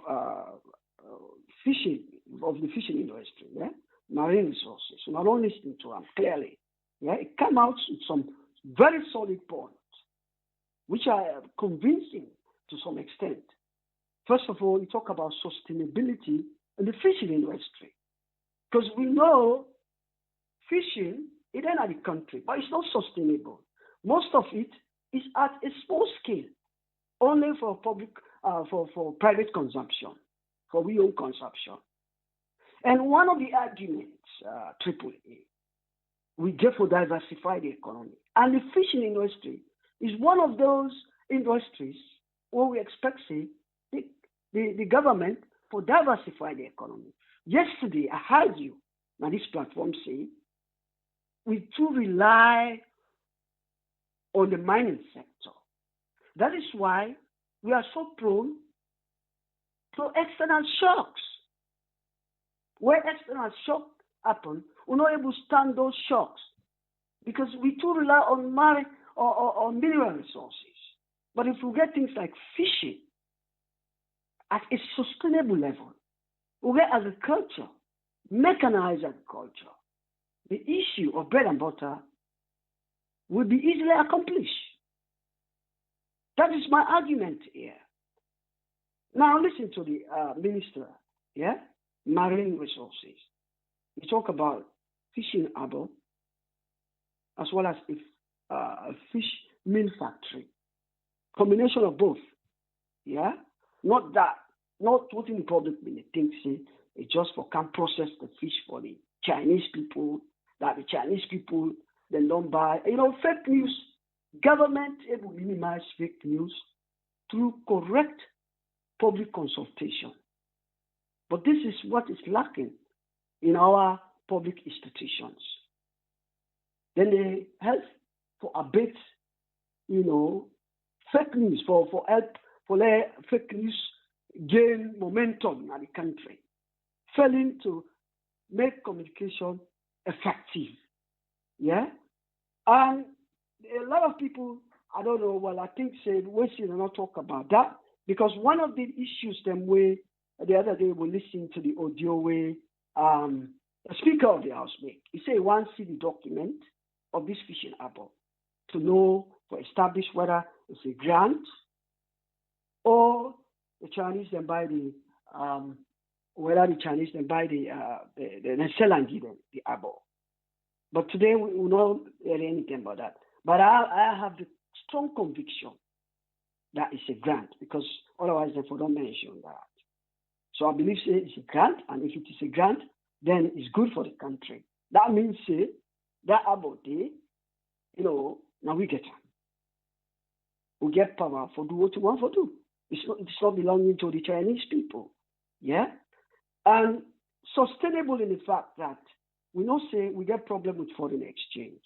Fishing, of the fishing industry, yeah? Marine resources, when I don't listen to him clearly, yeah? It came out with some very solid points, which are convincing to some extent. First of all, we talk about sustainability in the fishing industry. Because we know fishing is in the country, but it's not sustainable. Most of it is at a small scale, only for public, for private consumption, for we own consumption. And one of the arguments, AAA, we get for diversify the economy. And the fishing industry is one of those industries where we expect, the government for diversify the economy. Yesterday, I heard you on this platform say, we too rely on the mining sector. That is why we are so prone to external shocks. Where external shock happen, we're not able to stand those shocks because we too rely on mineral resources. But if we get things like fishing at a sustainable level, we get agriculture, mechanized agriculture, the issue of bread and butter will be easily accomplished. That is my argument here. Now listen to the minister, marine resources. We talk about fishing harbor as well as a fish meal factory. Combination of both, Not what in the public may think say it's just for can process the fish for the Chinese people, that the Chinese people then don't buy. Fake news. Government able to minimize fake news through correct public consultation. But this is what is lacking in our public institutions. Then they help for abate, fake news, for help for let fake news gain momentum in the country, failing to make communication effective. And a lot of people, I don't know, I think said we should not talk about that because one of the issues the other day we listened to the audio where the Speaker of the House make. He said he wants to see the document of this fishing harbor to know, to establish whether it's a grant or the Chinese then buy the sell and give them the harbor. But today we will not hear anything about that. But I have the strong conviction that it's a grant because otherwise they don't mention that. So I believe it's a grant, and if it is a grant, then it's good for the country. That means that about now we get it. We get power for do what we want to do. It's not belonging to the Chinese people. And sustainable in the fact that we not say we get problem with foreign exchange.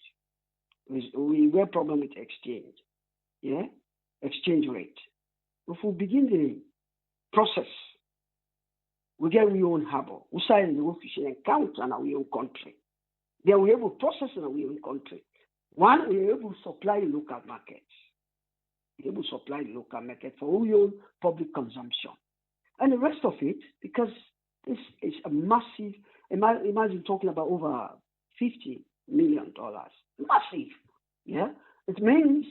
We get problem with exchange. Exchange rate. If we begin the process, we get our own harbor. We sign the own fishing account in our own country. Then we're able to process in our own country. One, we're able to supply the local markets. We're able to supply the local market for our own public consumption. And the rest of it, because this is a massive, imagine talking about over $50 million. Massive. It means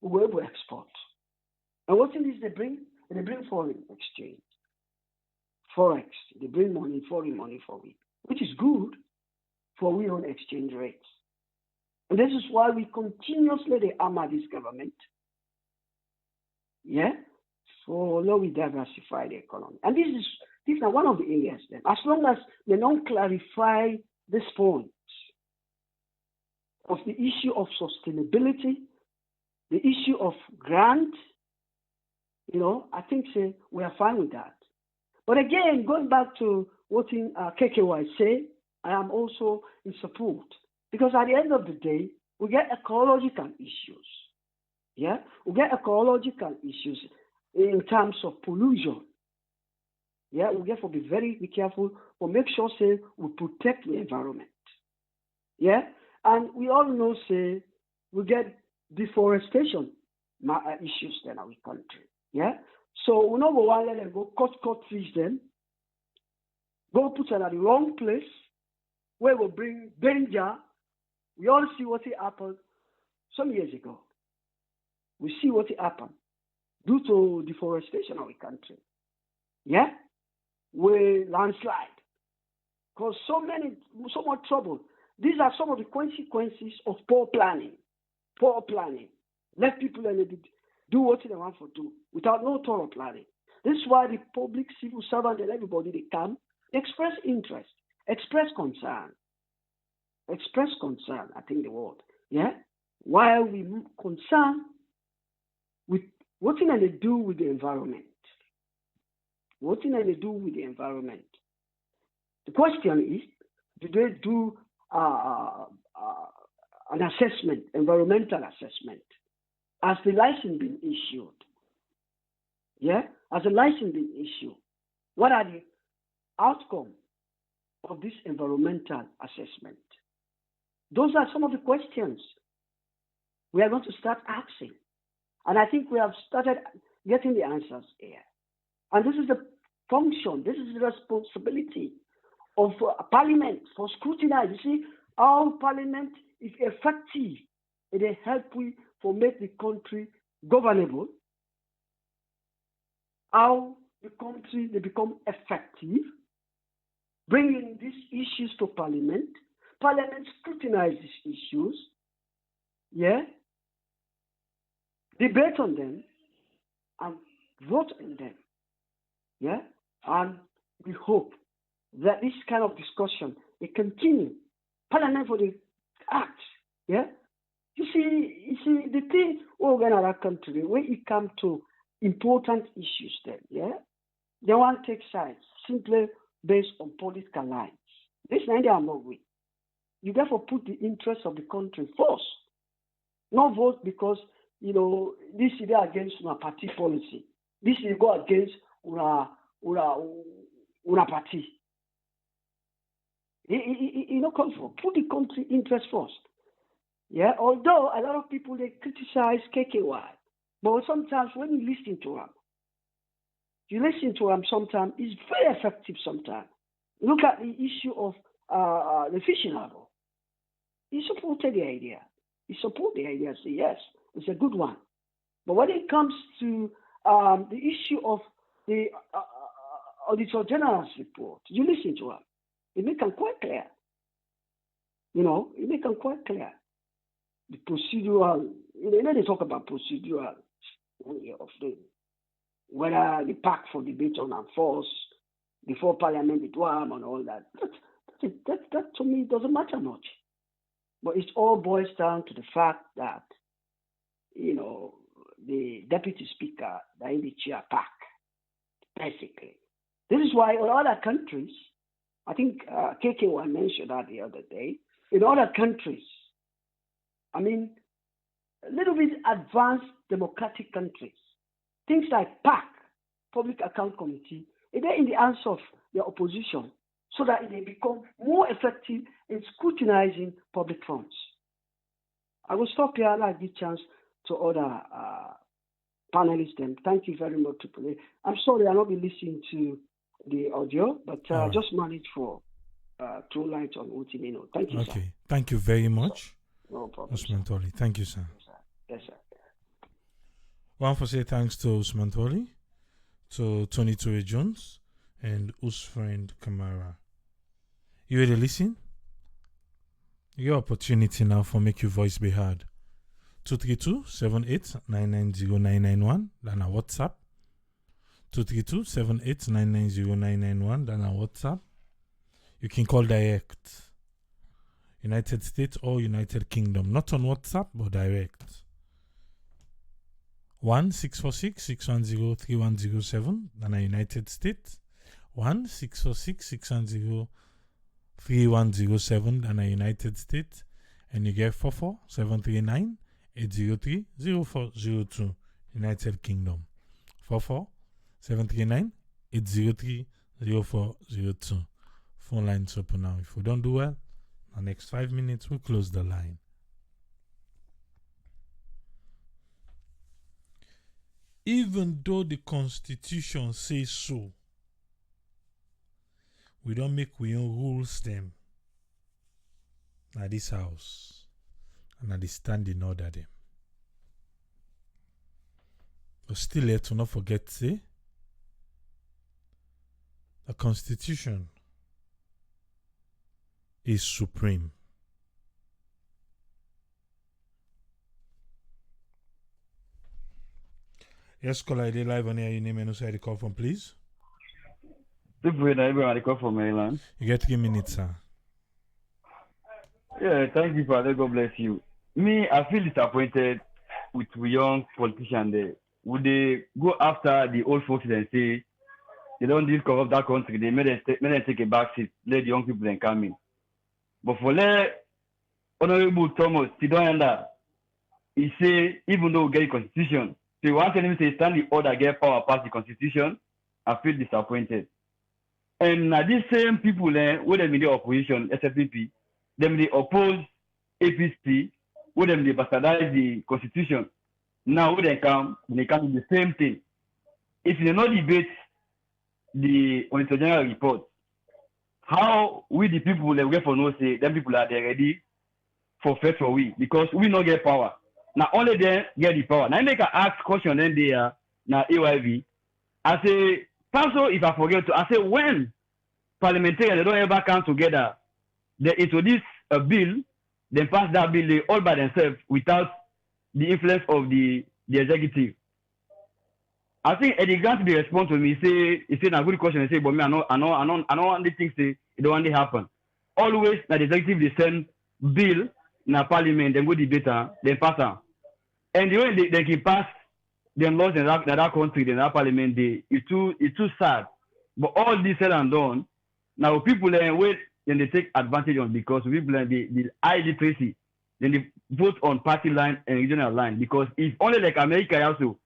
we're able to export. And what thing is they bring? They bring foreign exchange. Forex. They bring money, foreign money for it, which is good for our own exchange rates. And this is why we continuously hammer this government. So now we diversify the economy. And this is one of the areas then. As long as they don't clarify this point of the issue of sustainability, the issue of grant, I think we are fine with that. But again, going back to what KKY say, I am also in support. Because at the end of the day, we get ecological issues. We get ecological issues in terms of pollution. We get to be careful to make sure we protect the environment. And we all know we get deforestation issues in our country. So we don't go one let them go cut trees then, go put them at the wrong place where we bring danger. We all see what happened some years ago. We see what happened due to deforestation in our country. We landslide. Cause so much trouble. These are some of the consequences of poor planning. Poor planning. Let people do what they want to do without no thorough planning. This is why the public, civil servant, and everybody they come express interest, express concern. Express concern, I think the word. Why are we concerned with what can they do with the environment? What can they do with the environment? The question is, do they do an assessment, environmental assessment? Has the license been issued? Has the license been issued? What are the outcomes of this environmental assessment? Those are some of the questions we are going to start asking. And I think we have started getting the answers here. And this is the function, this is the responsibility of Parliament for scrutinize. You see, how Parliament is effective, it helps for make the country governable, how the country they become effective, bringing these issues to Parliament. Parliament scrutinize these issues, debate on them, and vote on them, and we hope that this kind of discussion will continue. Parliament for the act, You see, the thing over in our country, when it comes to important issues, they want to take sides simply based on political lines. This is the wrong way. You therefore put the interests of the country first. Not vote because this is against our party policy. This is go against our party. Come for put the country interest first. Although a lot of people they criticize KKY, but sometimes when you listen to them, sometimes it's very effective. Sometimes look at the issue of the fishing harbor. He supported the idea. Say yes, it's a good one. But when it comes to the issue of the Auditor General's report, you listen to him. It makes them quite clear. It makes them quite clear. The procedural, they talk about procedural of the whether the pack for debate on and force before Parliament it was and all that. That to me doesn't matter much. But it all boils down to the fact that the deputy speaker, the in the chair pack, basically. This is why in other countries, I think KKY mentioned that the other day, in other countries, a little bit advanced democratic countries, things like PAC, Public Account Committee, they're in the hands of the opposition so that they become more effective in scrutinizing public funds. I will stop here. I'll give chance to other panelists. Then thank you very much. I'm sorry I'll not be listening to the audio, but just manage for throw light on Utimino. Thank you, okay. Sir. Thank you very much. No problem. Usman Toli. Thank you, sir. Yes, sir. One for say thanks to Usman Toli, to Tony Toure Jones, and Usfriend Kamara. You ready to listen? Your opportunity now for make your voice be heard. 232-78-990-991. Then our WhatsApp. 232-78-990-991. Then our WhatsApp. You can call direct. United States or United Kingdom. Not on WhatsApp, but direct. 1-646-610-3107. Then our United States. 1-646-610-3107. Then our United States. And you get 44-739-803-0402. United Kingdom. 44-739-803-0402. Phone lines open now. If we don't do well, the next 5 minutes, we'll close the line. Even though the Constitution says so, we don't make we own rules them at this house and at the standing order them. But still, let's not forget, say, the Constitution is supreme. Yes, caller, I did live on air. Your name and also the call from, please. Everybody call from Maryland. You get 3 minutes, sir. Yeah, thank you, Father. God bless you. Me, I feel disappointed with young politicians there. Would they go after the old folks and say they don't corrupt that country? They made them take a back seat, let the young people then come in. But for let Honorable Thomas Tidonanda, he say even though we get a constitution, so one tell him say stand the order get power past the constitution. I feel disappointed. And these same people with them in the opposition, SFPP, them they oppose APC, with them they bastardize the constitution. Now when they come do the same thing. If you not debate the Auditor General report, how we the people that get for no say, them people are there ready for first for we, because we not get power. Now only them get the power. Now make an ask question then they are now AYV. I say, Pastor, if I forget to, I say when parliamentarians they don't ever come together, they introduce a bill, then pass that bill they all by themselves without the influence of the executive. I think Eddie Grant be respond to me, he say a good question, he say, but me I know want the things say it don't want to happen. Always the executive they send bill na parliament, then go debate then pass am. And the way they can pass them laws in that country, in that parliament, it's too sad. But all this said and done, now people wait and they take advantage on, because people the high literacy, then they vote on party line and regional line, because if only like America also,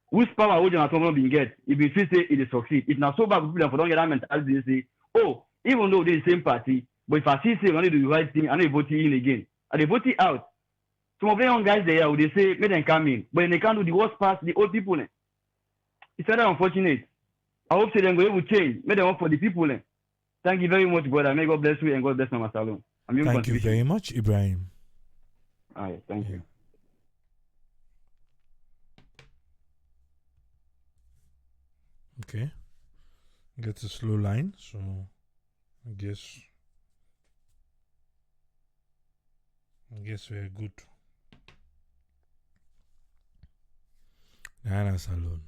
which power would you not get if you say it is succeed? If not so bad people for don't get that mentality, they say, oh, even though they're the same party, but if I see say I need to do the right thing, I need to vote in again. And they vote it out. Some of the young guys there, they say, make them come in, but they can't do the worst part, the old people. It's very unfortunate. I hope they're going to change. Make them work for the people. Thank you very much, brother. May God bless you and God bless Mama Salon. Thank you very much, Ibrahim. All right, thank you. Okay. Get a slow line, so I guess we're good. Diana Salon.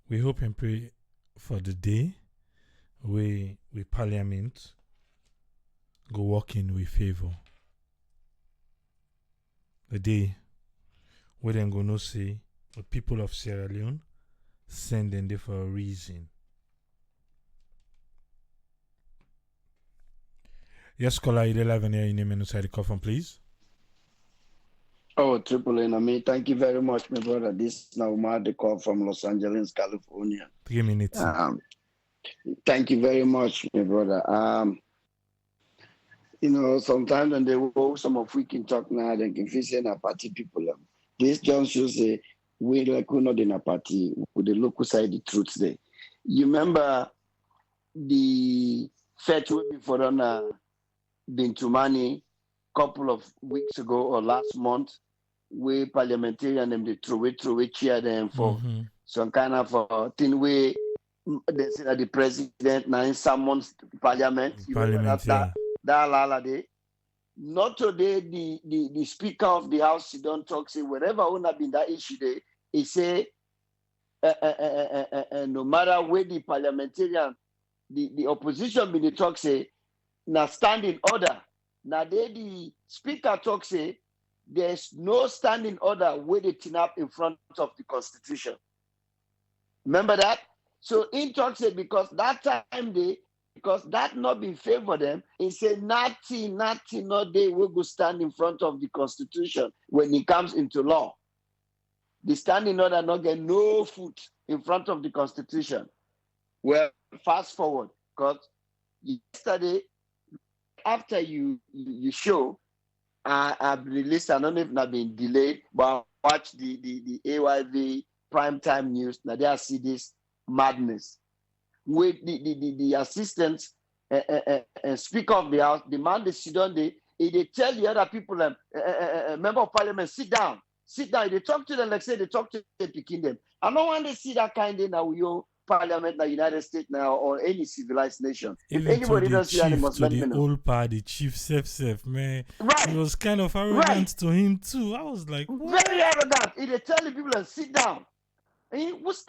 We hope and pray for the day we Parliament go working with favor. The day we then go no say the people of Sierra Leone send them there for a reason. Yes, caller, you live and your name inside the coffin, please. Oh, Triple N, I mean, thank you very much, my brother. This is now the call from Los Angeles, California. 3 minutes. Thank you very much, my brother. You know, sometimes when they go, some of we can talk now, they can feel saying a party people. This John should say, we like we're not in a party, with the local side, the truth there. You remember the fetch before on Bintumani couple of weeks ago or last month, we parliamentarian and they throw it cheer them for some kind of thing where they say that the president now in someone's parliament. That lala day. Not today the speaker of the house he don't talk say wherever would have been that issue there, he say no matter where the parliamentarian the opposition be the talk say now standing order. Now the speaker talk say there's no standing order where they turn up in front of the constitution. Remember that? So in talk say because that time because that not been favor them, he said nothing not they will go stand in front of the constitution when it comes into law. The standing order not get no foot in front of the constitution. Well, fast forward, because yesterday after you show, I've released, I don't know if I've been delayed, but I watched the AYV primetime news. Now they see this madness. With the assistant and speaker of the house, the man they sit down, they tell the other people, member of parliament, sit down. They talk to them like say they talk to them, picking them. I don't want to see that kind of now your parliament, the United States now, or any civilized nation. Even if anybody doesn't see that, they must let me know. The old party, Chief Sef, man, right. It was kind of arrogant to him too. I was like, what? Very arrogant. They tell the people sit down. Who's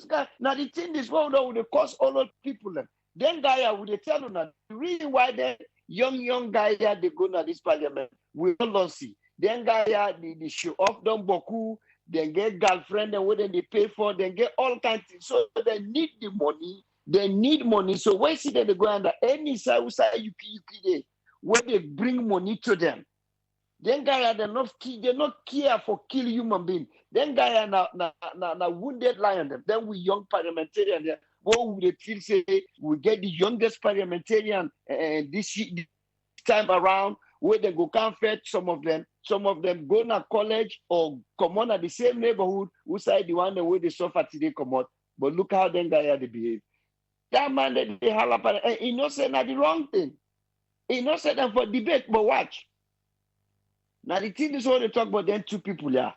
guy? Now the thing is, well, no, they cause all those people. Then guy, would they tell you now the reason why the young guy here they go to this parliament we don't see. Then guy here the show off them boku. Then get girlfriend and what they pay for, then get all kinds of things. So they need the money. They need money. So why see that they go under any side where they bring money to them? Then guy they're not care for kill human being. Then guy na wounded lion them. Then we young parliamentarian there what would they feel say we get the youngest parliamentarian this time around, where they go can't fetch some of them go to college or come on at the same neighborhood who side the one where they suffer today come out. But look how them guys they behave. That man that they holler and he not saying the wrong thing. He not saying them for debate, but watch. Now the thing is what they talk about them two people here.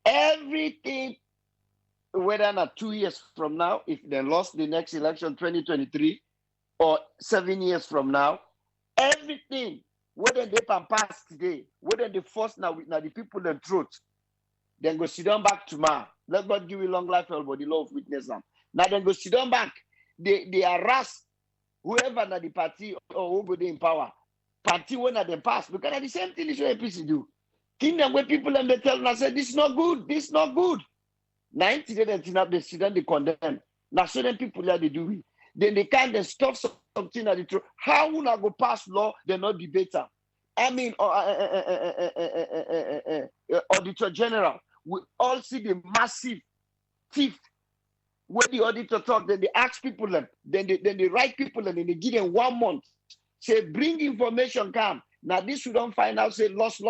Everything, whether not 2 years from now, if they lost the next election 2023, or 7 years from now, everything, whether they can pass today, whether they force now the people the truth, then go sit down back tomorrow. Let God give you long life, everybody, the law of witness them. Now then go sit down back. They harass whoever na the party or who go in power. Party when they pass, because that's the same thing is what APC do. Kingdom where people and they tell them, say, this is not good, this is not good. 90 days they sit down, they condemn. Now certain people that they do it. Then they can't then stop something at the truth. How will I go pass law? They're not debater. I mean, Auditor General, we all see the massive thief. When the auditor talk, then they ask people, then they write people, and then they give them 1 month. Say, bring information, come. Now this we don't find out, say, lost.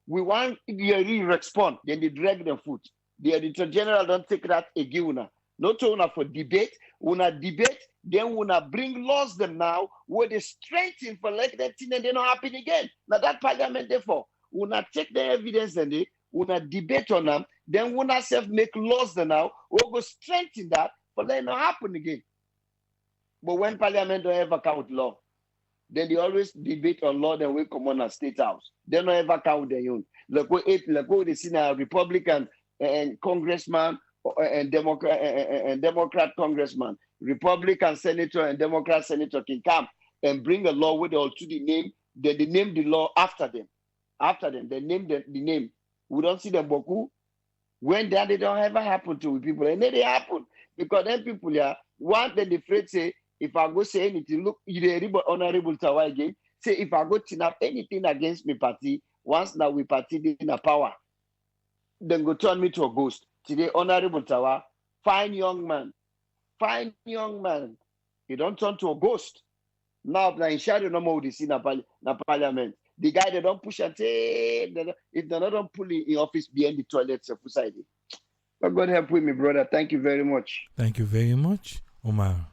We want the respond. Then they drag their foot. The Auditor General don't take that again. Not only for debate, debate, then bring laws them now where they strengthen for like that thing and they not happen again. Now that parliament, therefore, take the evidence and they debate on them, then self make laws them now, we'll go strengthen that for that not happen again. But when parliament don't ever count law, then they always debate on law, then we come on a state house. They don't ever count their own. Like what they see now, Republican and congressman and Democrat congressman, Republican senator and Democrat senator can come and bring a law with all to the name. Then they name the law after them. They name the name. We don't see them boku. When that they don't ever happen to people, and then they happen because then people one then the afraid say, if I go say anything, look, you're honorable Tawa again. Say if I go tin up anything against me party, once now we party in a power, then go turn me to a ghost. Today, honorable Tawa, fine young man. He don't turn to a ghost. Now, in shadow no more this in the parliament. The guy they don't push and say, if they don't pull in office behind the toilets of society. But God help with me, brother. Thank you very much. Thank you very much, Omar.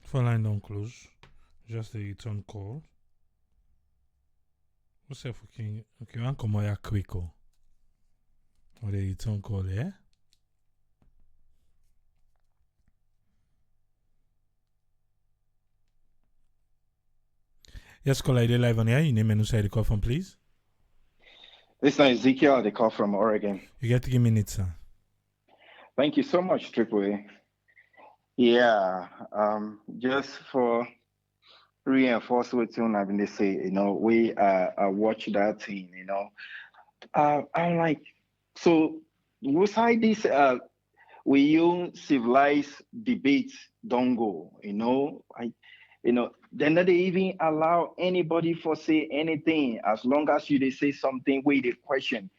Phone line don't close. Just a return call. What's up, okay? Okay, I'm coming here quick. Or the return call, yeah? Yes, caller, they live on here. Your name and who the call from, please. This is Ezekiel, the call from Oregon. You get 3 minutes, sir. Thank you so much, Triple A. Yeah, just for reinforce what I've been say, we watch that thing, I'm like, so beside this, we use civilized debates don't go, then they even allow anybody for say anything as long as they say something where they question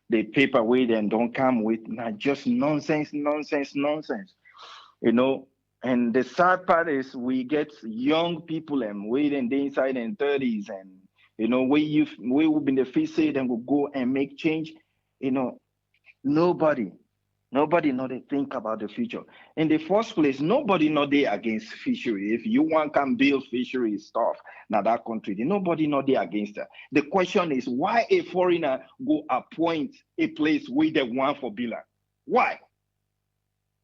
the paper where they don't come with not just nonsense. And the sad part is we get young people and waiting the inside in 30s and we will be in the face say then will go and make change. Nobody know they think about the future. In the first place, nobody know they against fishery. If you want can build fishery stuff now that country, nobody know they against that. The question is why a foreigner go appoint a place where they want for Bila? Why?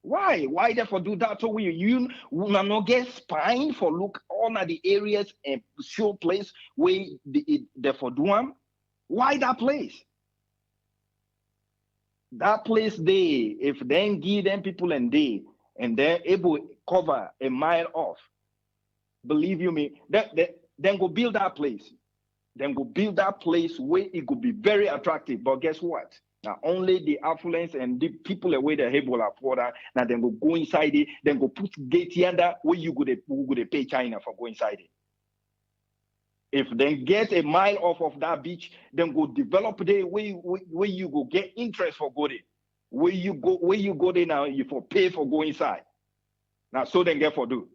Why therefore do that? So you not get spine for look all of the areas and show place where they for do them? Why that place? That place they, if then give them people and they're able to cover a mile off, believe you me, then go build that place. Then go build that place where it could be very attractive. But guess what? Now only the affluence and the people away the able afford that. Now then go inside it, then go put gate yonder where you go to pay China for go inside it. If they get a mile off of that beach, then go develop there where you go get interest for going. Where you go there now, you for pay for go inside. Now so then get for do.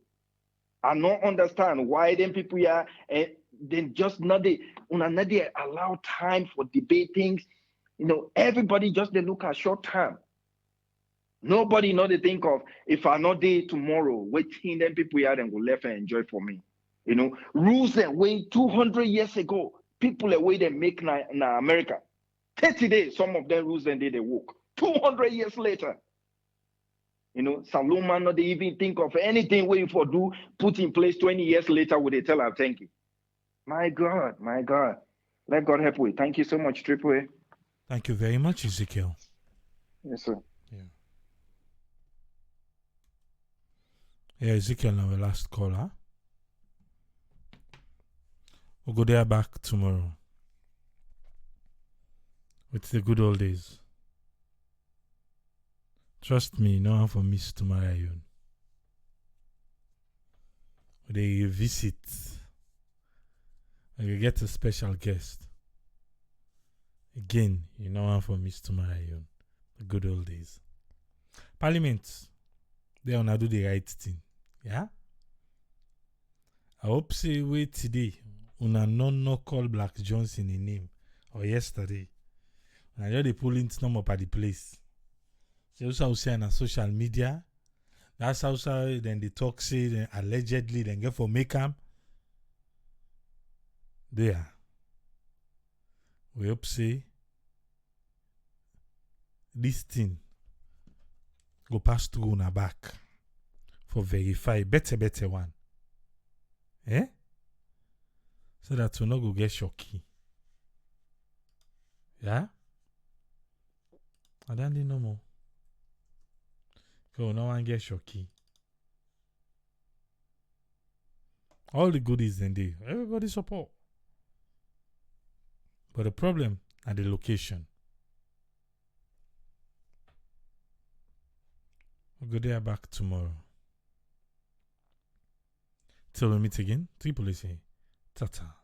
I don't understand why them people here and then just not they allow time for debate things. You know, everybody just they look at short term. Nobody know they think of if I not there tomorrow, waiting them people here then go left and enjoy for me. You know, rules that way 200 years ago, people away they make in America. 30 days, some of them rules and they work. 200 years later. You know, some man not they even think of anything where you for do put in place 20 years later would they tell her thank you. My God. Let God help you. Thank you so much, Triple A. Thank you very much, Ezekiel. Yes, sir. Yeah, Ezekiel, our last caller. We'll go there back tomorrow. With the good old days. Trust me, no one for miss tomorrow. They visit. And you get a special guest. Again, you know one for miss tomorrow. The good old days. Parliament. They wanna do the right thing. Yeah? I hope say wait today. Una no call Black Johnson in name. Or yesterday. And I just they pull into number up at the place. So also I will say on social media. That's also then they talk say then allegedly then get for make am. There. We hope say this thing go pass through on our back for verify better one. Eh? So that we not go get shocky. Yeah? I don't need no more. So no one get shocky. All the goodies in there. Everybody support. But the problem at the location. We'll go there back tomorrow. Till we meet again, Triple A. Tata.